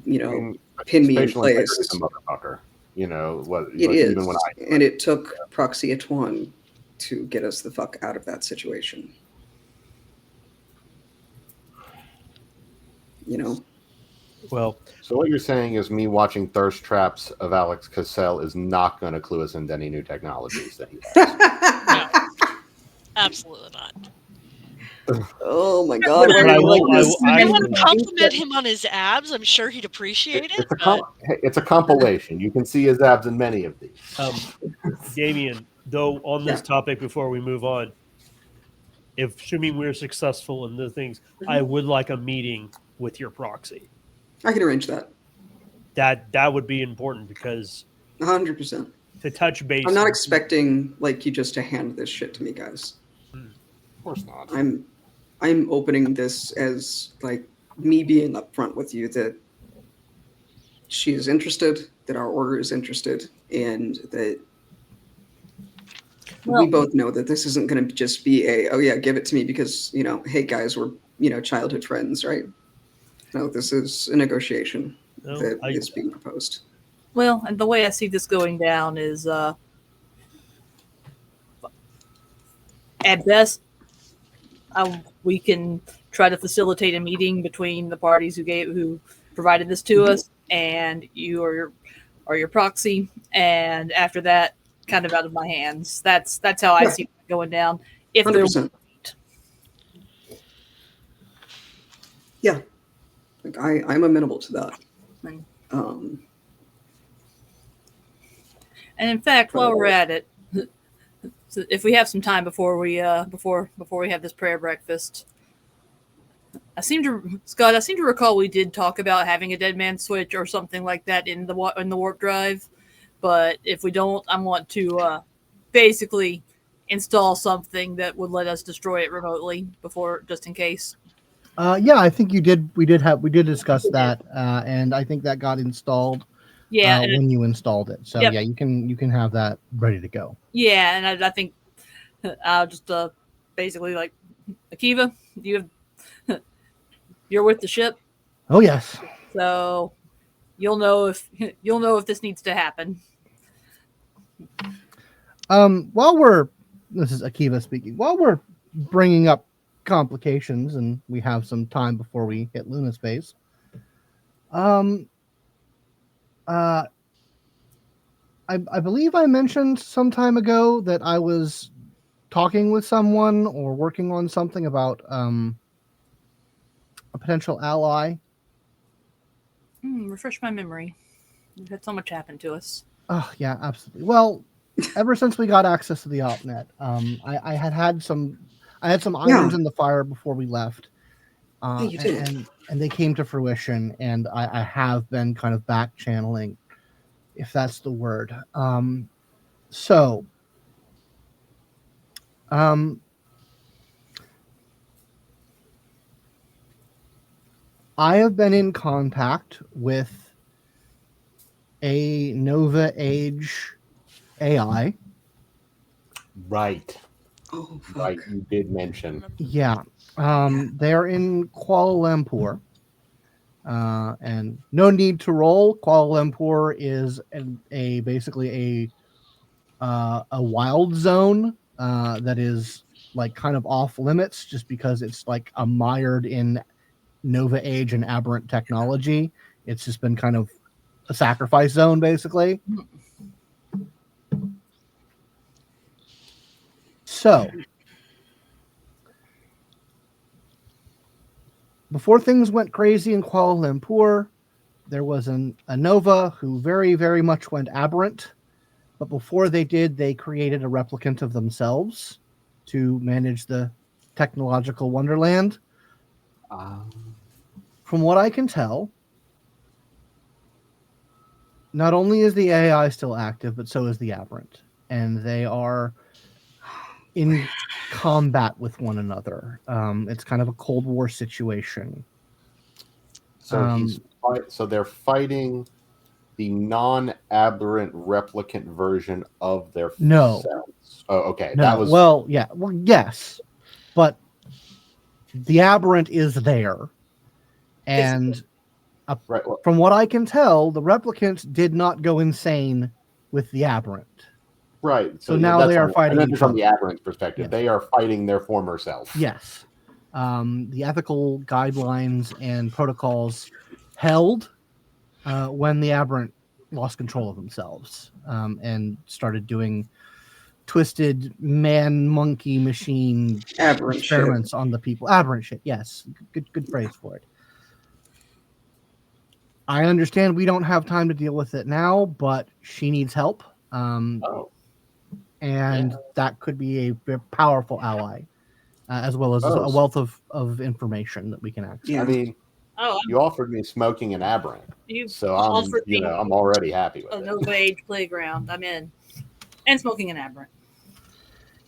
pin me in place. Motherfucker. It is, even when and it took Proxy H1 to get us the fuck out of that situation. Well, so what you're saying is me watching Thirst Traps of Alex Cassell is not going to clue us into any new technologies that he has. No, absolutely not. Oh my god! I want to compliment him on his abs. I'm sure he'd appreciate it. It's a compilation. You can see his abs in many of these. Damien, though, on this topic before we move on, assuming we're successful in the things, I would like a meeting with your proxy. I can arrange that. That would be important because 100%. To touch base. I'm not expecting you just to hand this shit to me, guys. Of course not. I'm opening this as me being upfront with you that she is interested, that our order is interested, and that we both know that this isn't going to just be give it to me because, hey guys, we're, childhood friends, right? No, this is a negotiation that is being proposed. Well, and the way I see this going down is, at best, we can try to facilitate a meeting between the parties who provided this to us, and you or your proxy, and after that, kind of out of my hands. That's how I see it going down. If 100%. Yeah, I'm amenable to that. And in fact, while we're at it, if we have some time before we have this prayer breakfast, Scott, I seem to recall we did talk about having a dead man switch or something like that in the warp drive. But if we don't, I want to basically install something that would let us destroy it remotely before, just in case. Yeah, I think you did. We did discuss that, and I think that got installed. Yeah, when you installed it. So yep. yeah, you can have that ready to go. Yeah, and I think I'll just basically like Akiva, you're with the ship. Oh yes. So you'll know if this needs to happen. This is Akiva speaking. While we're bringing up complications, and we have some time before we hit Luna space. I believe I mentioned some time ago that I was talking with someone or working on something about a potential ally. Refresh my memory. We've had so much happen to us. Oh yeah, absolutely. Well, ever since we got access to the OpNet, I had some irons in the fire before we left. You did. And they came to fruition, and I have been kind of back channeling, if that's the word. I have been in contact with a Nova Age AI. Right. Oh, fuck. Right. You did mention. Yeah. They're in Kuala Lumpur. And no need to roll. Kuala Lumpur is basically a wild zone that is like kind of off limits, just because it's like mired in Nova Age and aberrant technology. It's just been kind of a sacrifice zone, basically. So before things went crazy in Kuala Lumpur, there was a Nova who very, very much went aberrant. But before they did, they created a replicant of themselves to manage the technological wonderland. From what I can tell, not only is the AI still active, but so is the aberrant. And they are in combat with one another. It's kind of a Cold War situation. So so they're fighting the non-aberrant replicant version of their No. selves. Oh, okay. No. That was Well, yes, but the aberrant is there, and right. Well, from what I can tell, the replicant did not go insane with the aberrant. right. So now they are fighting And then each from other. the aberrant perspective, Yes. they are fighting their former self. Yes. The ethical guidelines and protocols held when the aberrant lost control of themselves and started doing twisted man-monkey machine Aberrant experiments on the people. Aberrant shit, yes. Good phrase for it. I understand we don't have time to deal with it now, but she needs help. And that could be a very powerful ally, as well as a wealth of information that we can access. Yeah. I mean, you offered me smoking an aberrant, so I'm already happy with a it. Nova Age playground. I'm in, and smoking an aberrant.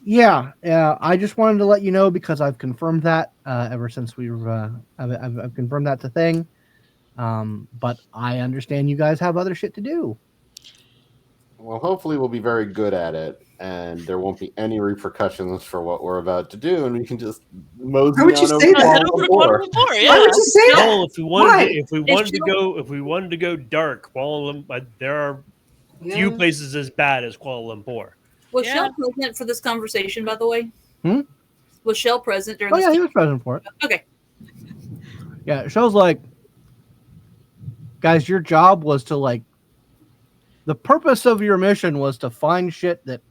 Yeah, I just wanted to let you know because I've confirmed that ever since I've confirmed that to Thing. But I understand you guys have other shit to do. Well, hopefully we'll be very good at it, and there won't be any repercussions for what we're about to do, and we can just mosey Why would you on say over that? to Over Kuala to Lumpur. Kuala Lumpur, yeah. Why would you say that? Well, if we wanted to go dark, there are few places as bad as Kuala Lumpur. Was Shell present for this conversation, by the way? Hmm? Was Shell present during Oh this? yeah, he was present for it. Okay. Yeah, Shell's like, guys, your job was to the purpose of your mission was to find shit that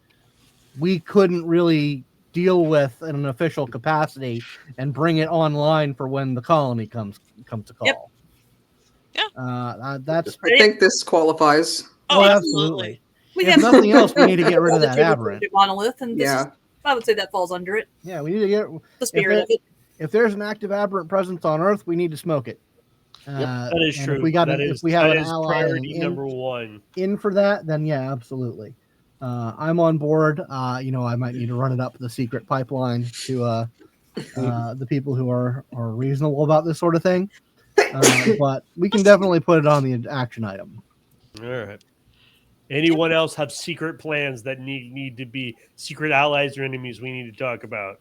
we couldn't really deal with in an official capacity and bring it online for when the colony comes to call. Yep. Yeah. That's I think this qualifies. Oh, well, absolutely. If nothing else, we need to get rid of that aberrant. Monolith, and this is, I would say that falls under it. Yeah, we need to get The spirit of it. if there's an active aberrant presence on Earth, we need to smoke it. That is and true. If we got that if is, we have that an is ally priority in, number one. in for that, then yeah, absolutely. I'm on board. I might need to run it up the secret pipeline to the people who are reasonable about this sort of thing. But we can definitely put it on the action item. All right. Anyone else have secret plans that need to be secret allies or enemies we need to talk about?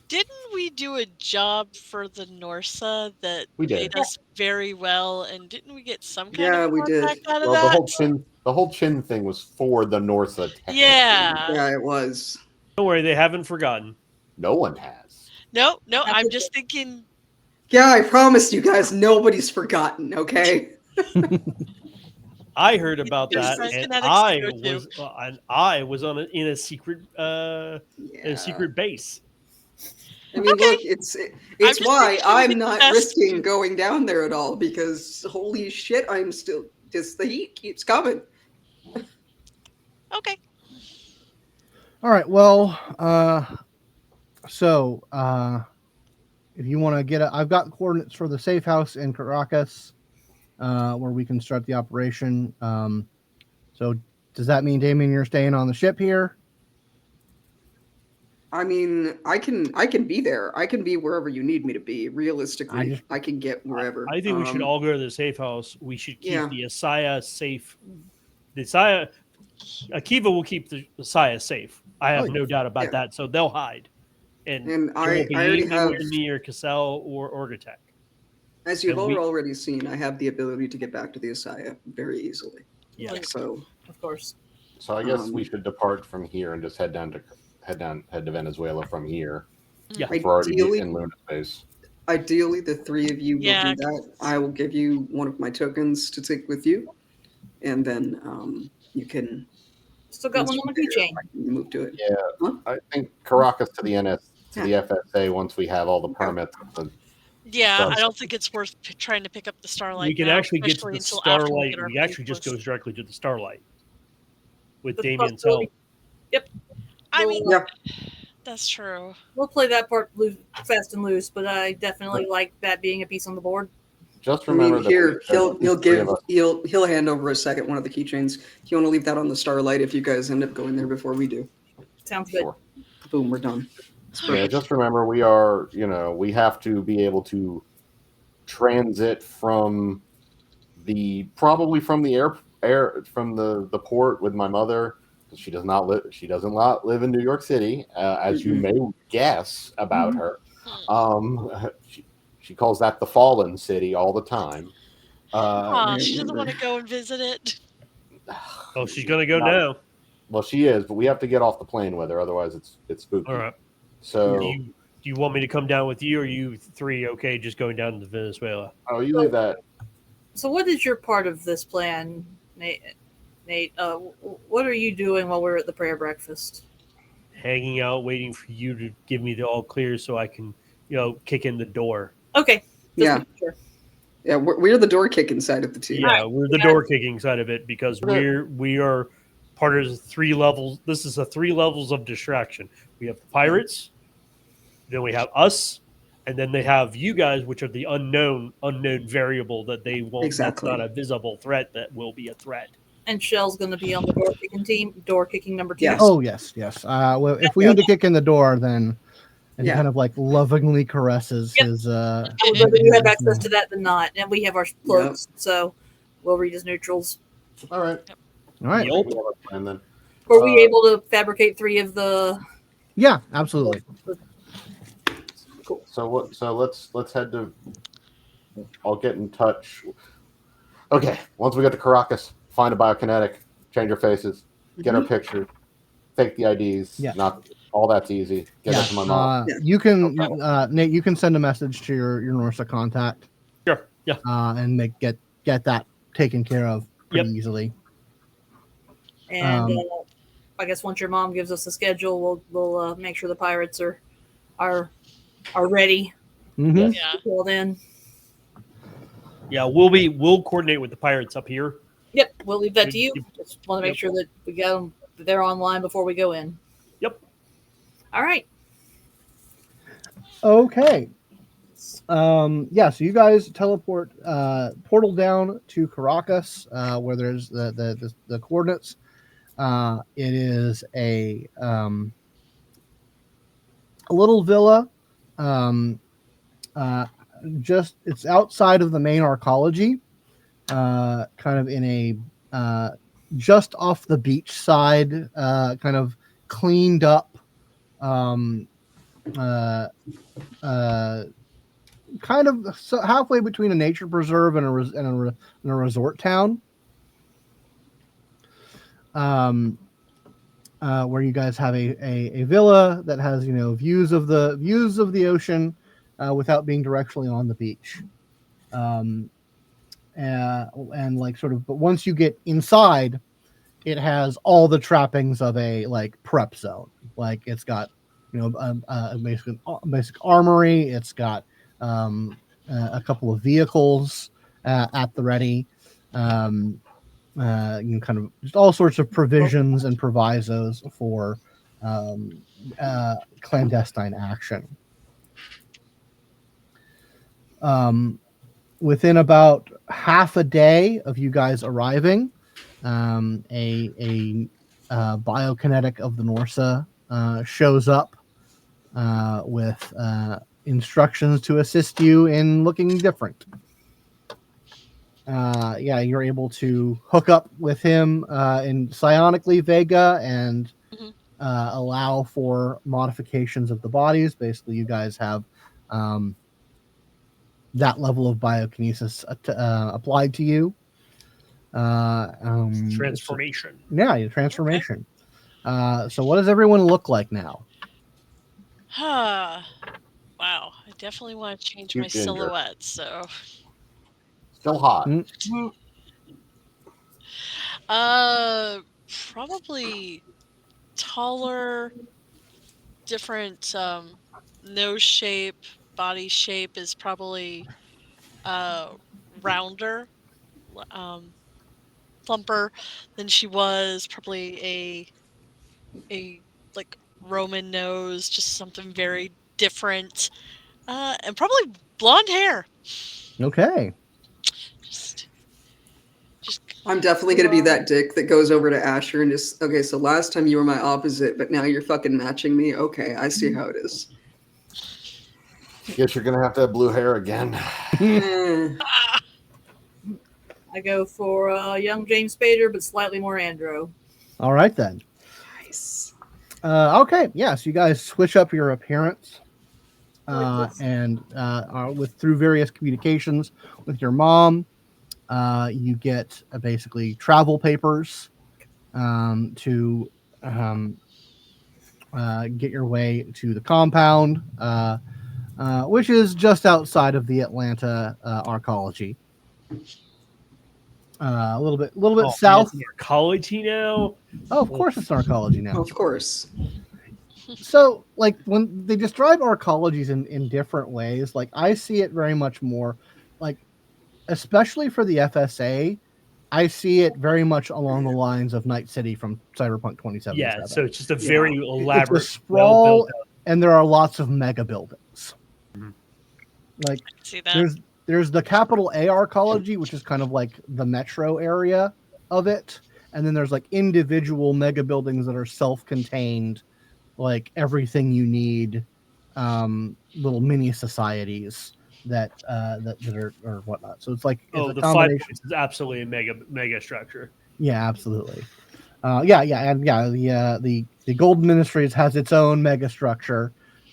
Didn't we do a job for the Norsa that We did. paid us very well, and didn't we get some kind Yeah, of we did. contract out of Well, that? the whole chin thing was for the Norsa. technically. Yeah. Yeah, it was. Don't worry, they haven't forgotten. No one has. No, I'm just thinking. Yeah, I promised you guys, nobody's forgotten. Okay. I heard about There's that, and Vitakinetics to go to. I was in a secret Yeah. base. I mean, Okay. look, it's just why thinking I'm it's not best risking to- going down there at all, because holy shit, I'm still just the heat keeps coming. Okay. All right. Well, so if you want to get I've got coordinates for the safe house in Caracas, where we can start the operation. So does that mean, Damien, you're staying on the ship here? I mean, I can be there. I can be wherever you need me to be. Realistically, I can get wherever. I think we should all go to the safe house. We should keep Yeah. the ASIYAH safe. The ASIYAH, Akiva will keep the ASIYAH safe. I have no doubt about that. So they'll hide, and And there I won't be already anywhere have, near Cassell or Orgatech. as you've and we- already seen, I have the ability to get back to the ASIYAH very easily. Yeah. So Of course. So I guess we should depart from here and just head to Venezuela from here. Yeah. We're already Ideally- in Luna space. ideally, the three of you will Yeah. do that. I will give you one of my tokens to take with you, and then you can Still got one on my keychain. move to it. Yeah, Huh? I think Caracas to the the FSA once we have all the permits. Yeah, Done. I don't think it's worth trying to pick up the Starlight. We can now, actually get to especially the until after Starlight. get our We actually just papers. goes directly to the Starlight with That's a Damien's possibility. help. I mean, Yeah. that's true. We'll play that part fast and loose, but I definitely like that being a piece on the board. Just I remember mean, here that he'll hand over a second one of the keychains. You want to leave that on the Starlight if you guys end up going there before we do. Sounds good. Sure. Boom, we're done. Yeah, just remember we are, we have to be able to transit from probably from the from the port with my mother. She doesn't live in New York City, as you may guess about her. She calls that the Fallen City all the time. She doesn't want to go and visit it. Oh, she's gonna go now. Well, she is, but we have to get off the plane with her, otherwise it's spooky. All right. So Do you want me to come down with you, or are you three okay just going down to Venezuela? oh, you leave that. So, what is your part of this plan, Nate? What are you doing while we're at the prayer breakfast? Hanging out, waiting for you to give me the all clear so I can, kick in the door. Okay. Just Yeah. making sure. Yeah, we're the door kicking side of the team. Yeah, we're the door kicking side of it because we are part of the 3 levels. This is 3 levels of distraction. We have the pirates, then we have us, and then they have you guys, which are the unknown variable that they won't. Exactly. That's not a visible threat. That will be a threat. And Shell's going to be on the door kicking number 2. Yes. Oh yes. Well, if we need to kick in the door, then and Yeah. kind of like lovingly caresses Yep. his. I would rather you have access to that than not. And we have our cloaks, so we'll read as neutrals. All right. All right. Yep. We have a plan then. Were we able to fabricate 3 of the? Yeah, absolutely. So let's head to. I'll get in touch. Okay, once we get to Caracas, find a biokinetic, change our faces, get our picture, take the IDs. Yeah. Not all that's easy. Get it to my mom. You can, Nate. You can send a message to your Norsa contact. Sure. Yeah. And get that taken care of pretty easily. And I guess once your mom gives us a schedule, we'll make sure the pirates are ready. Mm-hmm. Yeah. Well then, Yeah, we'll coordinate with the pirates up here. yep, we'll leave that to you. Just want to make sure that we got them. They're online before we go in. Yep. All right. Okay. Yeah, so you guys teleport portal down to Caracas, where there's the coordinates. It is a little villa. Just it's outside of the main arcology, kind of in a just off the beach side, kind of cleaned up. Kind of halfway between a nature preserve and a resort town, where you guys have a villa that has views of the ocean without being directly on the beach, and like sort of. But once you get inside, it has all the trappings of a like prep zone. Like it's got basic armory. It's got a couple of vehicles at the ready. Kind of just all sorts of provisions and provisos for clandestine action. Within about half a day of you guys arriving, a biokinetic of the Norsa shows up with instructions to assist you in looking different. You're able to hook up with him in psionically Vega and allow for modifications of the bodies. Basically, you guys have that level of biokinesis applied to you. Transformation. Your transformation. So what does everyone look like now? Wow, I definitely want to change my Ginger. silhouette. So, Still hot. probably taller, different nose shape, body shape is probably rounder, plumper than she was. Probably a like Roman nose, just something very different, and probably blonde hair. Okay. Just I'm definitely going to be that dick that goes over to Asher and just, okay, so last time you were my opposite, but now you're fucking matching me. Okay, I see how it is. Guess you're gonna have to have blue hair again. I go for young James Spader, but slightly more Andro. All right then. Nice. Okay. Yeah. So you guys switch up your appearance, Like and through various communications with your mom, you get basically travel papers to get your way to the compound, which is just outside of the Atlanta arcology. A little bit south. It's arcology now. Oh, of course, it's arcology now. Of course. So, like, when they describe arcologies in different ways, like, I see it very much more, like, especially for the FSA, I see it very much along the lines of Night City from Cyberpunk 2077. Yeah, so it's just a very elaborate, it's a sprawl, and there are lots of mega buildings. Mm-hmm. Like, see that. There's the capital A arcology, which is kind of like the metro area of it, and then there's like individual mega buildings that are self-contained, like everything you need, little mini societies that are or whatnot. So it's like the 5 points is absolutely a mega structure. Yeah, absolutely. The Golden Ministries has its own mega structure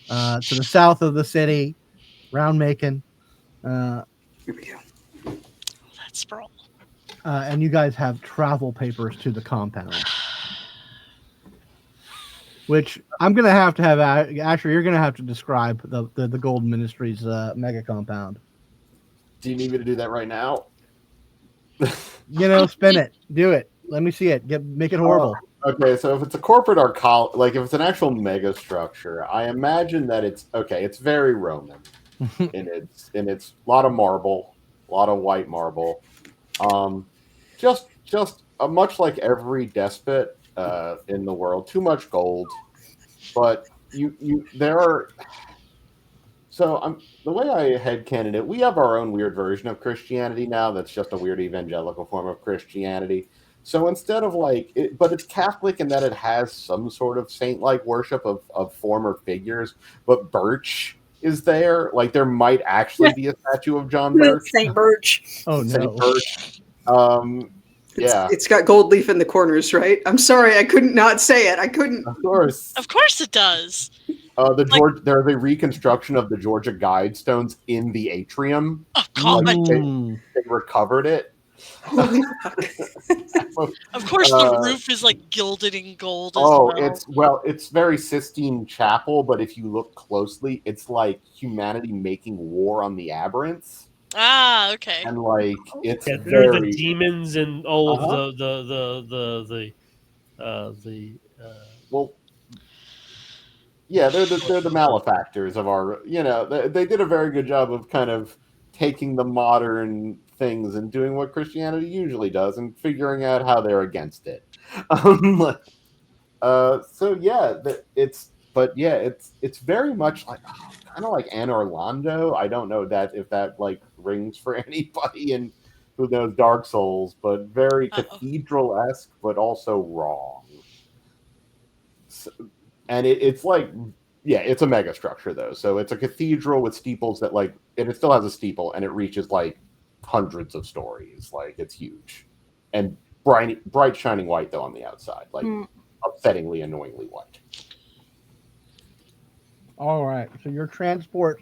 to the south of the city, round Macon. Here we go. That sprawl. And you guys have travel papers to the compound, which I'm gonna have to have. Asher, you're gonna have to describe the Golden Ministries mega compound. Do you need me to do that right now? Spin it, do it. Let me see it. Make it horrible. Okay, so if it's a corporate like if it's an actual mega structure, I imagine that it's very Roman. and it's a lot of marble, a lot of white marble. Just much like every despot in the world, too much gold. But So the way I headcanon it, we have our own weird version of Christianity now. That's just a weird evangelical form of Christianity. So instead of but it's Catholic in that it has some sort of saint-like worship of former figures. But Birch is there. Like there might actually be a statue of John Birch. Saint Birch. Oh Saint no. Birch. Yeah, It's got gold leaf in the corners, right? I'm sorry, I couldn't not say it. I couldn't. of course. Of course it does. There's a reconstruction of the Georgia Guidestones in the atrium. Of course, They recovered it. Holy fuck. of course the roof is like gilded in gold as It's very Sistine Chapel, but if you look closely, it's like humanity making war on the aberrants. Ah, okay. And like it's they're very the demons and all Uh-huh. of the well. Yeah, they're the malefactors of our. They did a very good job of kind of taking the modern things and doing what Christianity usually does and figuring out how they're against it. So yeah, it's very much like kind of like Anne Orlando. I don't know if that like rings for anybody and who knows Dark Souls, but very cathedral-esque, but also wrong. So, and it's like, yeah, it's a mega structure though. So it's a cathedral with steeples that and it still has a steeple and it reaches like hundreds of stories. Like it's huge and bright shining white though on the outside, like upsettingly, annoyingly white. All right. So your transport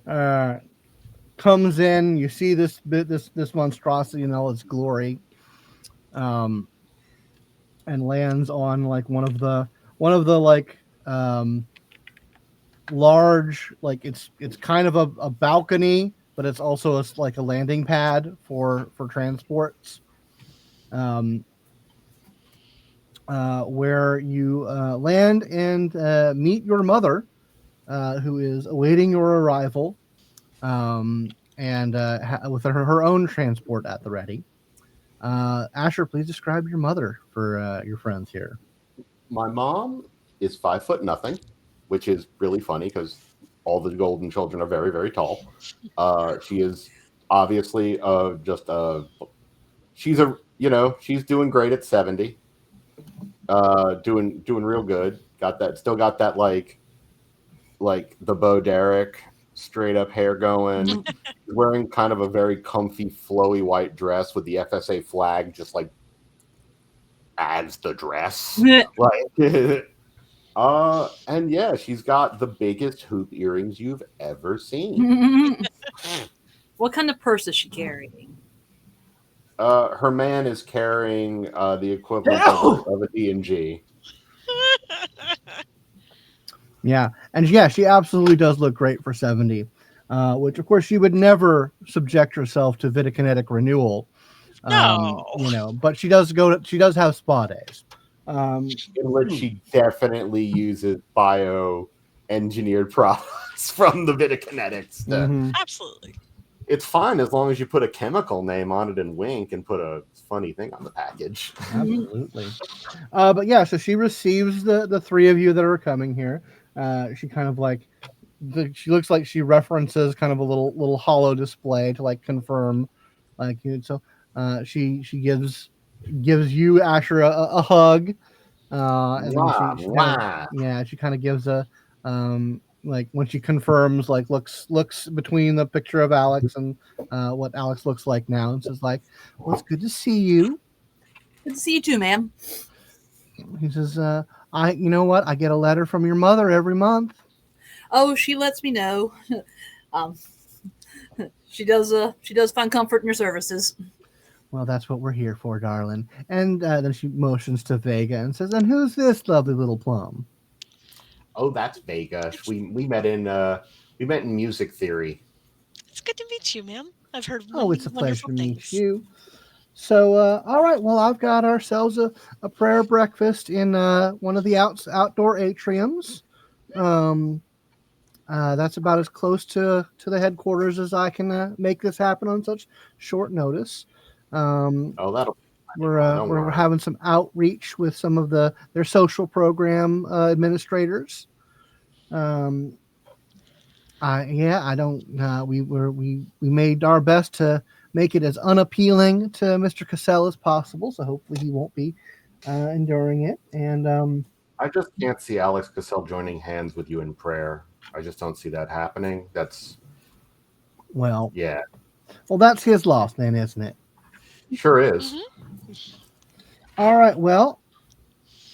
comes in. You see this monstrosity in all its glory, and lands on like one of the like large, like it's kind of a balcony, but it's also like a landing pad for transports. Where you land and meet your mother, who is awaiting your arrival, and with her own transport at the ready. Asher, please describe your mother for your friends here. My mom is 5'0", which is really funny because all the golden children are very, very tall. She is obviously she's doing great at 70. Doing real good. Still got that like the Bo Derek straight up hair going. Wearing kind of a very comfy, flowy white dress with the FSA flag just like adds the dress. And yeah, she's got the biggest hoop earrings you've ever seen. What kind of purse is she carrying? Her man is carrying the equivalent of a D&G. Yeah, and yeah, she absolutely does look great for 70. Which of course she would never subject herself to Vitakinetic renewal. No. But she does have spa days. In which she definitely uses bio-engineered products from the Vitakinetic stuff. Mm-hmm. Absolutely. It's fine as long as you put a chemical name on it and wink and put a funny thing on the package. Absolutely. But yeah, so she receives the three of you that are coming here. She kind of like she looks like she references kind of a little hollow display to like confirm, like so. She gives you, Asher, a hug. And then she kind of gives a like when she confirms, like looks between the picture of Alex and what Alex looks like now, and says like, "Well, it's good to see you." Good to see you too, ma'am. He says, you know what? I get a letter from your mother every month. Oh, she lets me know. She does find comfort in your services. Well, that's what we're here for, darling. And then she motions to Vega and says, "And who's this lovely little plum?" Oh, that's Vega. We met in music theory. It's good to meet you, ma'am. I've heard It's a pleasure to meet things. you. So, all right. Well, I've got ourselves a prayer breakfast in one of the outdoor atriums. That's about as close to the headquarters as I can make this happen on such short notice. We're having some outreach with some of their social program administrators. Yeah, I don't. We made our best to make it as unappealing to Mr. Cassell as possible. So hopefully he won't be enduring it. And I just can't see Alex Cassell joining hands with you in prayer. I just don't see that happening. That's well, yeah, that's his loss then, isn't it? sure is. All right. Well,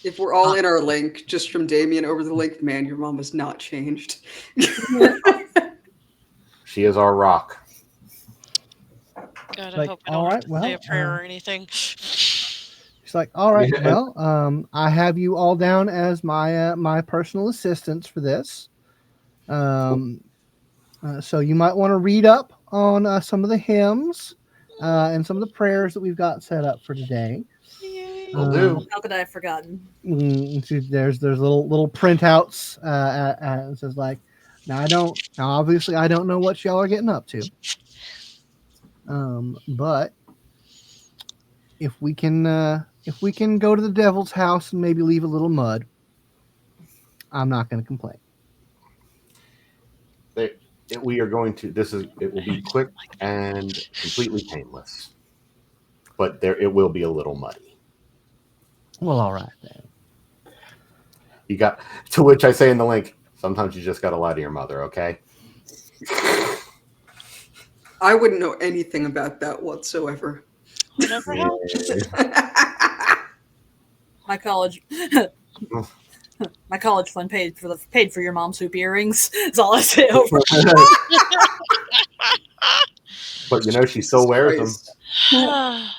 If we're all in our link, just from Damien over the link, man, your mom has not changed. She is our rock. God, I Like, hope I all don't right, have to say well, a prayer or anything. she's like, all right. Yeah. Well, I have you all down as my my personal assistants for this. So you might want to read up on some of the hymns and some of the prayers that we've got set up for today. Yay. Will do. How could I have forgotten? There's little printouts. It says like, now obviously I don't know what y'all are getting up to. But if we can go to the devil's house and maybe leave a little mud, I'm not going to complain. We are going to. It will be quick and completely painless, but it will be a little muddy. Well, all right then. You got to which I say in the link. Sometimes you just got to lie to your mother, okay? I wouldn't know anything about that whatsoever. Whatever helps. My college, my college fund paid for your mom's hoop earrings. That's all I say over. But you know she still wears them. Christ.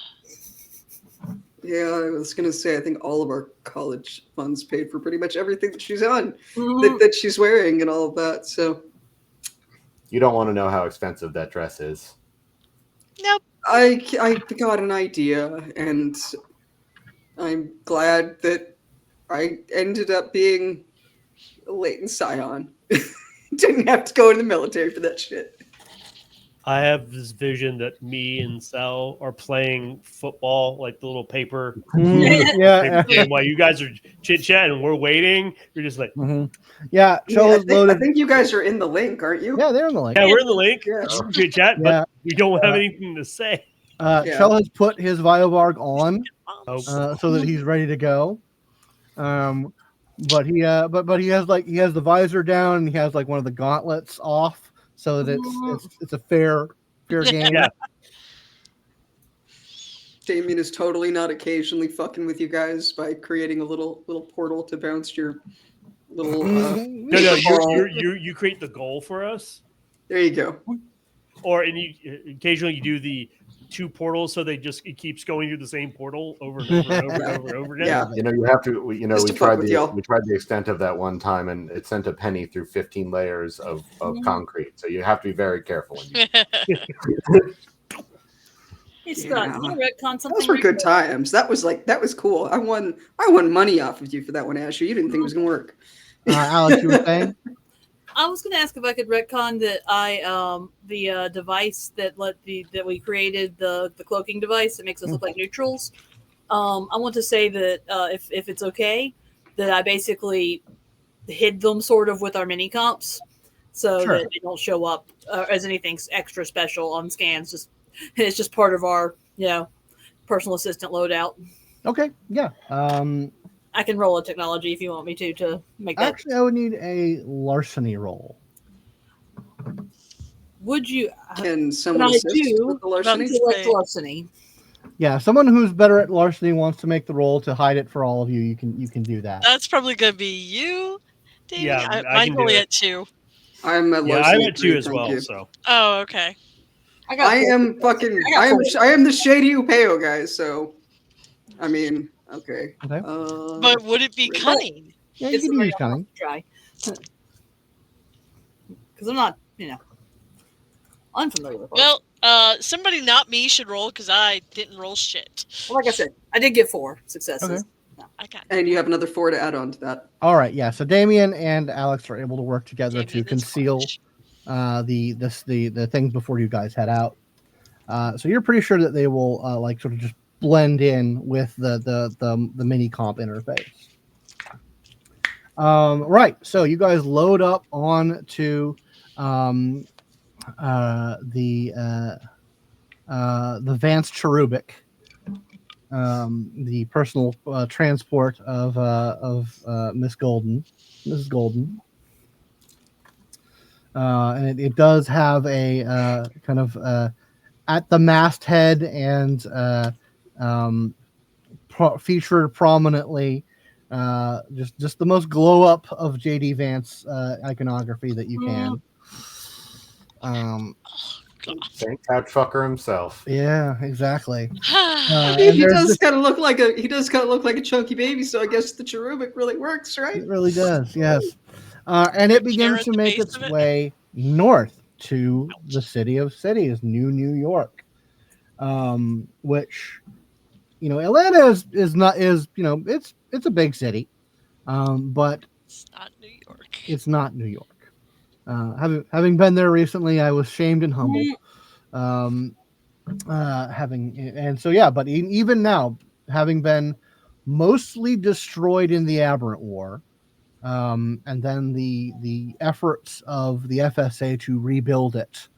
Yeah, I was gonna say I think all of our college funds paid for pretty much everything that she's on, that she's wearing, and all of that. So You don't want to know how expensive that dress is. Nope. I got an idea, and I'm glad that I ended up being a latent scion. Didn't have to go in the military for that shit. I have this vision that me and Sal are playing football, like the little paper Yeah. game, while you guys are chit chatting. We're waiting. You're just like, Yeah. Cho is I loaded. think you guys are in the link, aren't you? Yeah, they're in the link. yeah, we're in the link. Yeah. Chit chat, Yeah. but we don't have anything to say. Yeah. Cho has put his Viobarg on Oh, so that he's ready to go. But he has the visor down and he has like one of the gauntlets off so that it's a fair game. Yeah. Damien is totally not occasionally fucking with you guys by creating a little portal to bounce your little. No, you create the goal for us, There you go. or occasionally you do the two portals, so it keeps going through the same portal over and over and over and over and over again. Yeah. You know, you have to. You know, Just we to fuck tried with the y'all. extent of that one time, and it sent a penny through 15 layers of concrete. So you have to be very careful. When you Hey Scott, Yeah. can you retcon something? Those were good times. That was cool. I won money off of you for that one, Asher. You didn't think it was gonna work. Alex, you were saying? I was going to ask if I could retcon that the device that we created, the cloaking device that makes us look like neutrals. I want to say that if it's okay, that I basically hid them sort of with our mini comps, so Sure. that they don't show up as anything extra special on scans. It's just part of our personal assistant loadout. Okay, yeah. I can roll a technology if you want me to make that. Actually, I would need a larceny roll. Would you? Can Can someone I assist do with the larceny? select larceny? Yeah, someone who's better at larceny wants to make the roll to hide it for all of you. You can do that. That's probably going to be you, Davey. Yeah, I Mine's can do only it. at 2. I'm at Yeah, larceny I'm at 2 3, as thank well. you. So Oh, okay. I am fucking. I got I am the shady Upeo guy. So, I mean, okay. Okay. But would it be Right. cunning? Yeah, you can use cunning. Try. Because I'm not, unfamiliar with it. Well, somebody not me should roll because I didn't roll shit. Well, like I said, I did get 4 successes. Okay. I got And you have another 4 to add on to that. All right, yeah. So Damien and Alex are able to work together to Damien is conceal clutch. the things before you guys head out. So you're pretty sure that they will sort of just blend in with the mini comp interface. Right. So you guys load up on to the Vance Cherubic, the personal transport of Mrs. Golden, and it does have a kind of at the masthead and featured prominently. Just the most glow up of JD Vance iconography that you can. Saint Couchfucker himself. Yeah, exactly. He does kind of look like a chunky baby, so I guess the cherubic really works, right? It really does, yes. And it begins to make its way north to the city of cities, New York, which Atlanta is it's a big city, but it's not New York. It's not New York. Having been there recently, I was shamed and humbled. But even now, having been mostly destroyed in the Aberrant War, and then the efforts of the FSA to rebuild it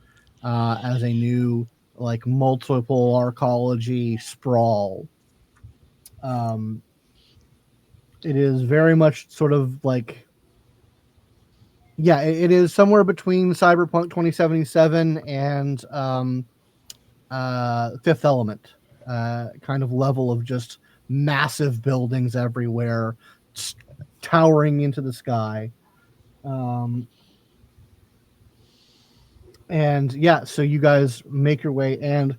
as a new multiple arcology sprawl. It is very much sort of it is somewhere between Cyberpunk 2077 and Fifth Element kind of level of just massive buildings everywhere, towering into the sky. So you guys make your way, and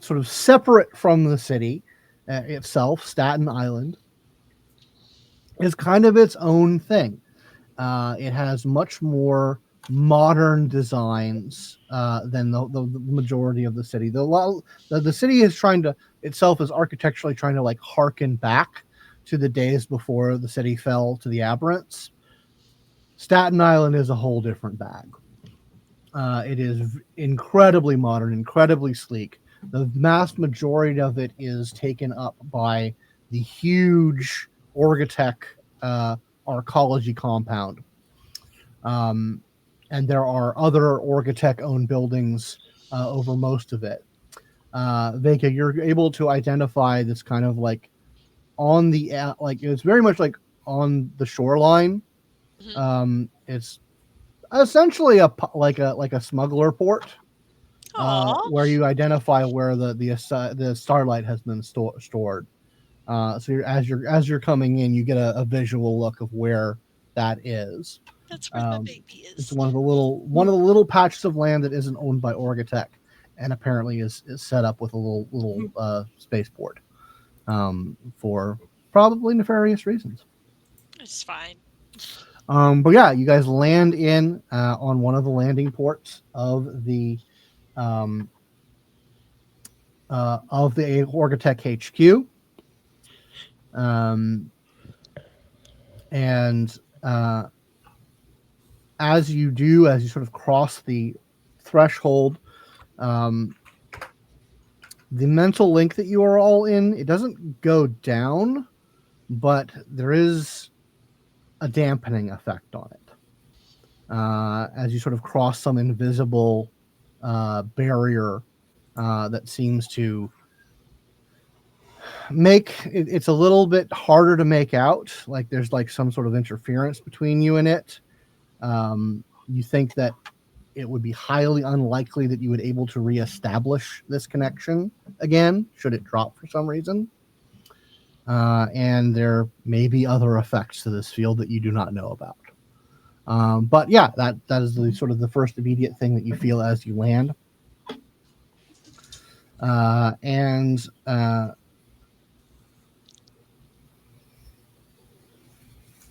sort of separate from the city itself, Staten Island is kind of its own thing. It has much more modern designs than the majority of the city. The city is architecturally trying to harken back to the days before the city fell to the Aberrants. Staten Island is a whole different bag. It is incredibly modern, incredibly sleek. The vast majority of it is taken up by the huge Orgatech arcology compound. And there are other Orgatech-owned buildings over most of it. Vega, you're able to identify this kind of on the it's very much on the shoreline. Mm-hmm. It's essentially a smuggler port, where you identify where the Starlight has been stored. So as you're coming in, you get a visual look of where that is. That's where the baby is. It's one of the little patches of land that isn't owned by Orgatech, and apparently is set up with a little spaceport, for probably nefarious reasons. It's fine. But yeah, you guys land in on one of the landing ports of the Orgatech HQ. As you sort of cross the threshold, the mental link that you are all in, it doesn't go down, but there is a dampening effect on it. As you sort of cross some invisible barrier that seems to make it's a little bit harder to make out, like there's some sort of interference between you and it. You think that it would be highly unlikely that you would able to reestablish this connection again should it drop for some reason. And there may be other effects to this field that you do not know about. But yeah, that is the sort of the first immediate thing that you feel as you land.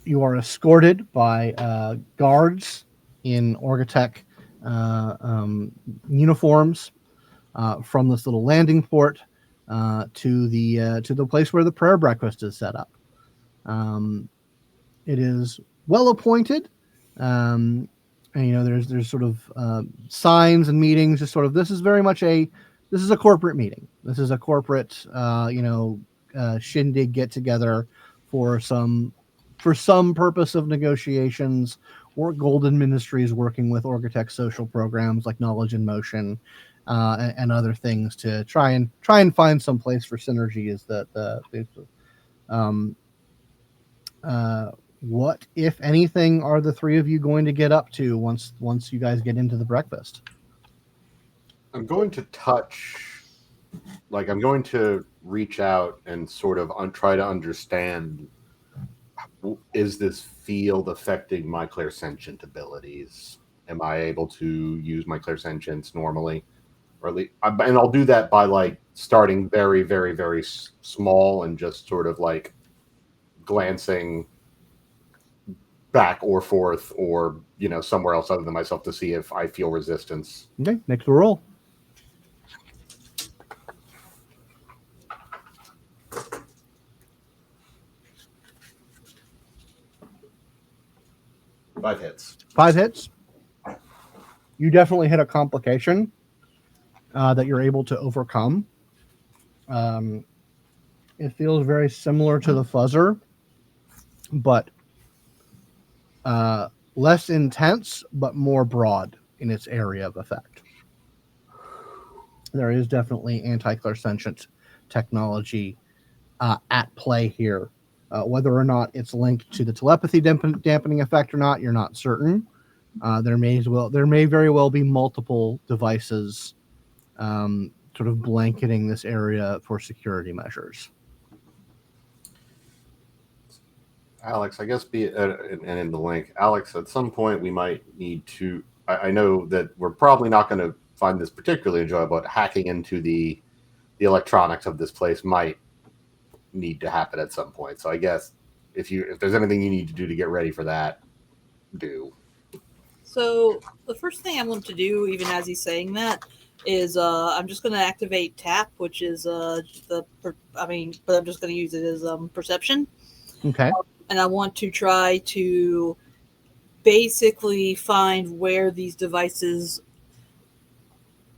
You are escorted by guards in Orgatech uniforms from this little landing port to the place where the prayer breakfast is set up. It is well appointed, and there's sort of signs and meetings. Just sort of this is a corporate meeting. This is a corporate shindig get together for some purpose of negotiations or Golden Ministries working with Orgatech social programs like Knowledge in Motion and other things to try and find some place for synergy. Is what, if anything, are the three of you going to get up to once you guys get into the breakfast? I'm going to I'm going to reach out and sort of try to understand, is this field affecting my clairsentient abilities? Am I able to use my clairsentience normally? Or at least, and I'll do that by like starting very, very, very small and just sort of like glancing back or forth or, somewhere else other than myself to see if I feel resistance. Okay, next roll. Five hits. 5 hits. You definitely hit a complication that you're able to overcome. It feels very similar to the fuzzer, but less intense, but more broad in its area of effect. There is definitely anti-clairsentient technology at play here. Whether or not it's linked to the telepathy dampening effect or not, you're not certain. There may very well be multiple devices sort of blanketing this area for security measures. Alex, I guess and in the link, Alex, at some point we might need to, I know that we're probably not going to find this particularly enjoyable, but hacking into the electronics of this place might need to happen at some point. So I guess if there's anything you need to do to get ready for that, do. So the first thing I want to do, even as he's saying that, is I'm just going to activate tap, which is but I'm just going to use it as perception. Okay. And I want to try to basically find where these devices,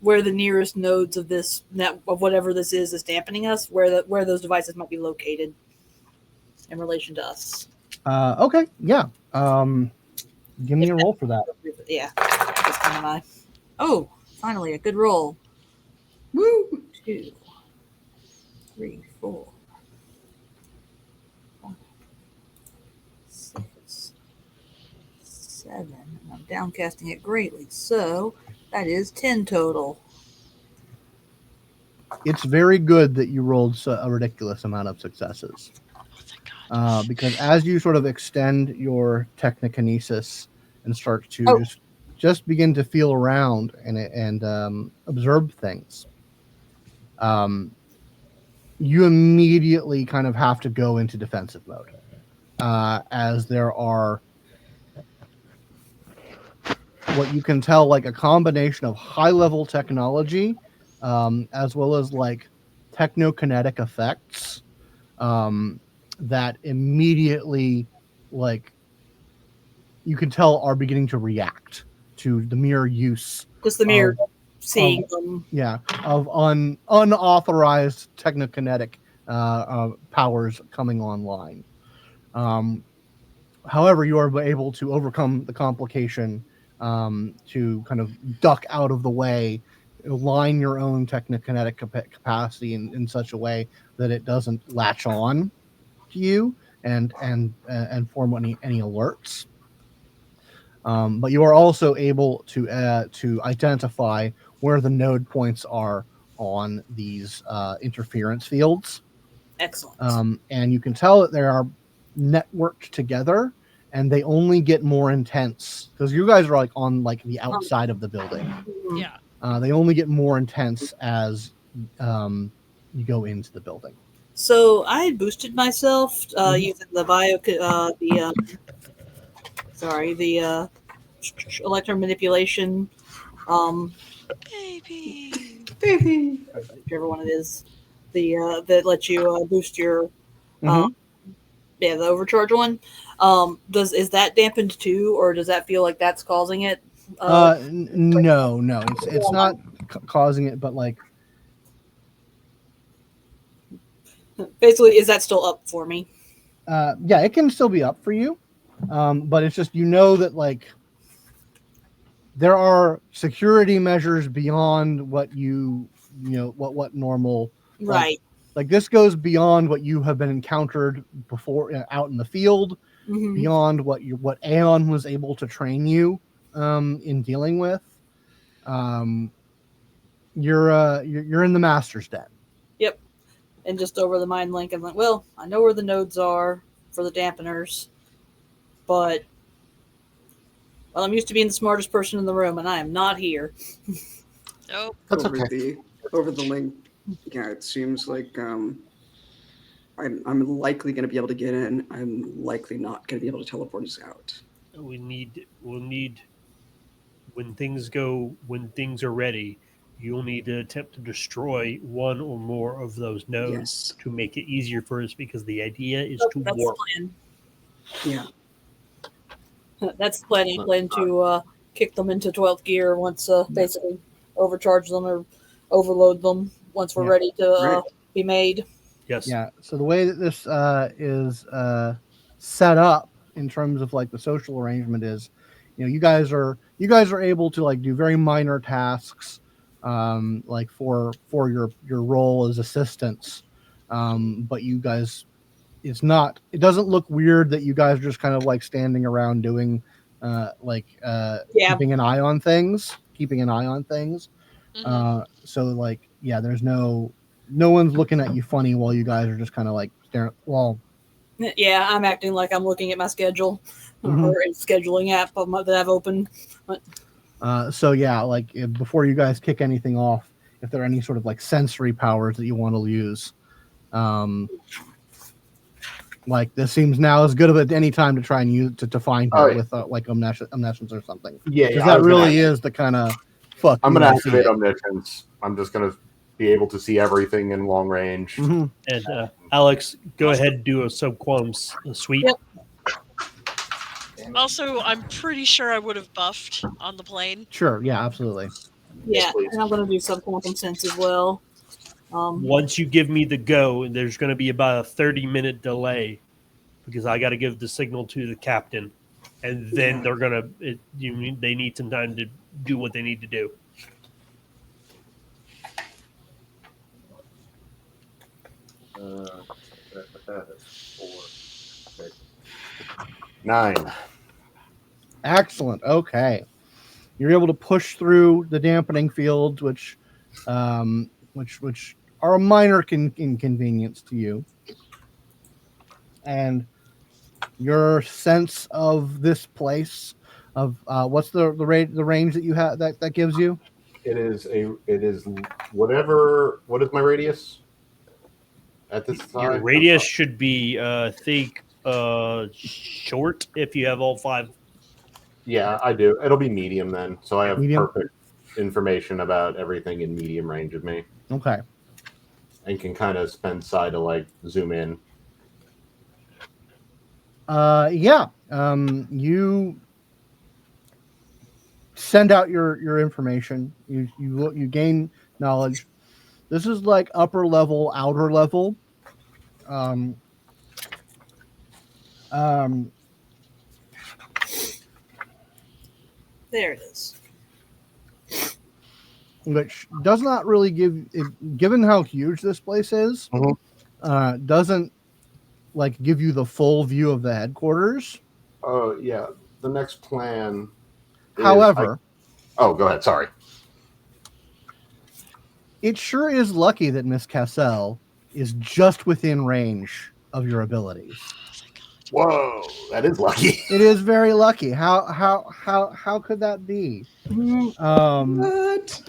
where the nearest nodes of this net of whatever this is dampening us, where those devices might be located in relation to us. Okay. Yeah. Give me a roll for that. Yeah. That's kind of my. Oh, finally a good roll. Woo! 2, 3, 4, 5, 6, 7. And I'm downcasting it greatly, so that is 10 total. It's very good that you rolled a ridiculous amount of successes. Because as you sort of extend your technokinesis and start to just begin to feel around and observe things, you immediately kind of have to go into defensive mode, as there are what you can tell like a combination of high-level technology as well as like technokinetic effects that immediately, like, you can tell are beginning to react to the mere use. Just the mere seeing them. Yeah, of unauthorized technokinetic powers coming online. However, you are able to overcome the complication to kind of duck out of the way, align your own technokinetic capacity in such a way that it doesn't latch on to you and form any alerts. But you are also able to identify where the node points are on these interference fields. Excellent. And you can tell that they are networked together, and they only get more intense because you guys are like on like the outside of the building. Yeah. They only get more intense as you go into the building. So I had boosted myself using the the electron manipulation. Baby. Whichever one it is, that lets you boost your the overcharge one. Is that dampened too, or does that feel like that's causing it? No, it's not causing it, but like basically, is that still up for me? Yeah, it can still be up for you. But it's just, you know, that like there are security measures beyond what what normal, Right. like this goes beyond what you have been encountered before out in the field, Mhm. beyond what Aeon was able to train you in dealing with. You're in the master's den. Yep. And just over the mind link, I'm like, well, I know where the nodes are for the dampeners, but well, I'm used to being the smartest person in the room, and I am not here. Nope. That's over okay. over the link. Yeah, it seems like I'm likely going to be able to get in. I'm likely not going to be able to teleport us out. We'll need when things are ready, you'll need to attempt to destroy one or more of those nodes Yes. to make it easier for us, because the idea is to That's warp. the Yeah. plan. That's the plan. I plan to kick them into 12th gear once, basically overcharge them or overload them once we're Yeah. ready to Right. be made. Yes. Yeah. So the way that this is set up in terms of like the social arrangement is, you guys are able to like do very minor tasks, like for your role as assistants, but you guys, it doesn't look weird that you guys are just kind of like standing around doing, Yeah. keeping an eye on things. Mhm. So like, yeah, there's no one's looking at you funny while you guys are just kind of like staring. Well, Yeah, I'm acting like I'm looking at my schedule Mhm. or a scheduling app that I've opened. so yeah, like before you guys kick anything off, if there are any sort of like sensory powers that you want to use, like this seems now as good of any time to try and use to find her Oh, yeah. with like omniscience or something. Yeah, Because I that was gonna really is the kind of fuck. I'm you, gonna I see activate it. omniscience. I'm just gonna be able to see everything in long range. Mhm. And Alex, go ahead and do a subquantum sweep. Yep. Also, I'm pretty sure I would have buffed on the plane. Sure. Yeah. Absolutely. Yeah, please. and I'm going to do subquantum sense as well. Once you give me the go, there's going to be about a 30-minute delay, because I got to give the signal to the captain, and then they're gonna. They need some time to do what they need to do. That's 4, 6, 9. Excellent. Okay. You're able to push through the dampening fields, which are a minor inconvenience to you, and your sense of this place, of what's the range that you have that gives you? It is whatever. What is my radius at this time? Your radius should be, short if you have all 5. Yeah, I do. It'll be medium then, so I have Medium? perfect information about everything in medium range of me, Okay. and can kind of spend side to like zoom in. Yeah. You send out your information. You gain knowledge. This is like upper level, outer level. There it is. Which does not really given how huge this place is, doesn't like give you the full view of the headquarters. Oh yeah, the next plan. However, oh, go ahead. Sorry. It sure is lucky that Miss Cassell is just within range of your abilities. Whoa, that is lucky. It is very lucky. How could that be? What?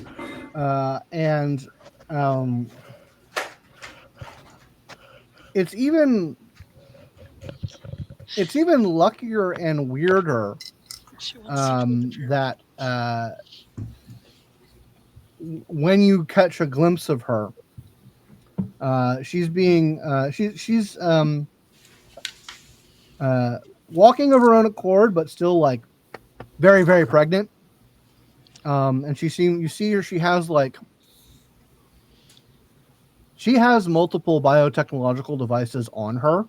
And it's even luckier and weirder She wants to keep it. that when you catch a glimpse of her, she's walking of her own accord, but still like very, very pregnant. And you see her, she has multiple biotechnological devices on her.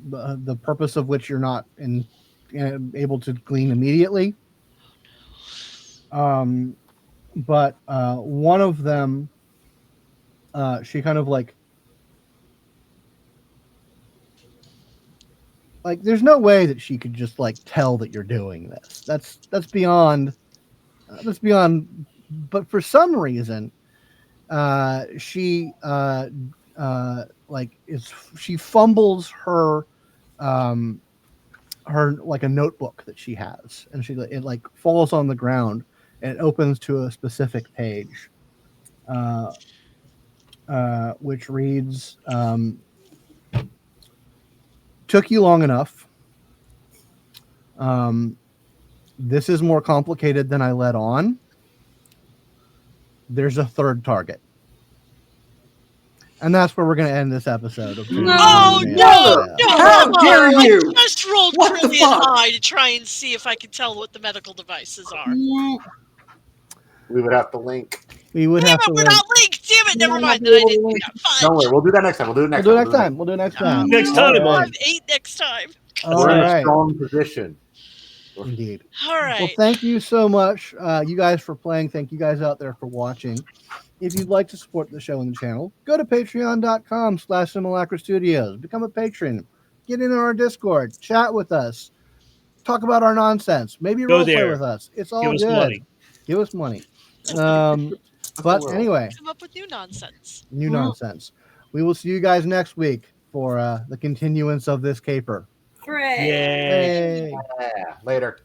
the purpose of which you're not able to glean immediately. But one of them, she kind of like there's no way that she could just like tell that you're doing this. That's beyond. But for some reason, she she fumbles her like a notebook that she has, and it like falls on the ground and it opens to a specific page, which reads, "Took you long enough. This is more complicated than I let on. There's a third target." And that's where we're going to end this episode. Of Oh, no! How dare you! I just rolled What the trillion fuck? high to try and see if I could tell what the medical devices are. We would have to link. We would have to We're link. not linked! Damn it! Never mind. Then I didn't do that. Fudge. Don't worry, we'll do that next time. We'll do it next time. We'll do it next time. Next time, All I'll right. have 8 next time. All We're in a right. strong position. Indeed. All right. Well, thank you so much, you guys, for playing. Thank you guys out there for watching. If you'd like to support the show and the channel, go to patreon.com/Simulacra Studios. Become a patron. Get into our Discord. Chat with us. Talk about our nonsense. Maybe Go roleplay there. with us. It's all Give us good. money. Give us money. But anyway, Come up with new nonsense. new nonsense. We will see you guys next week for the continuance of this caper. Hooray. Yay. Yay. Yeah, later.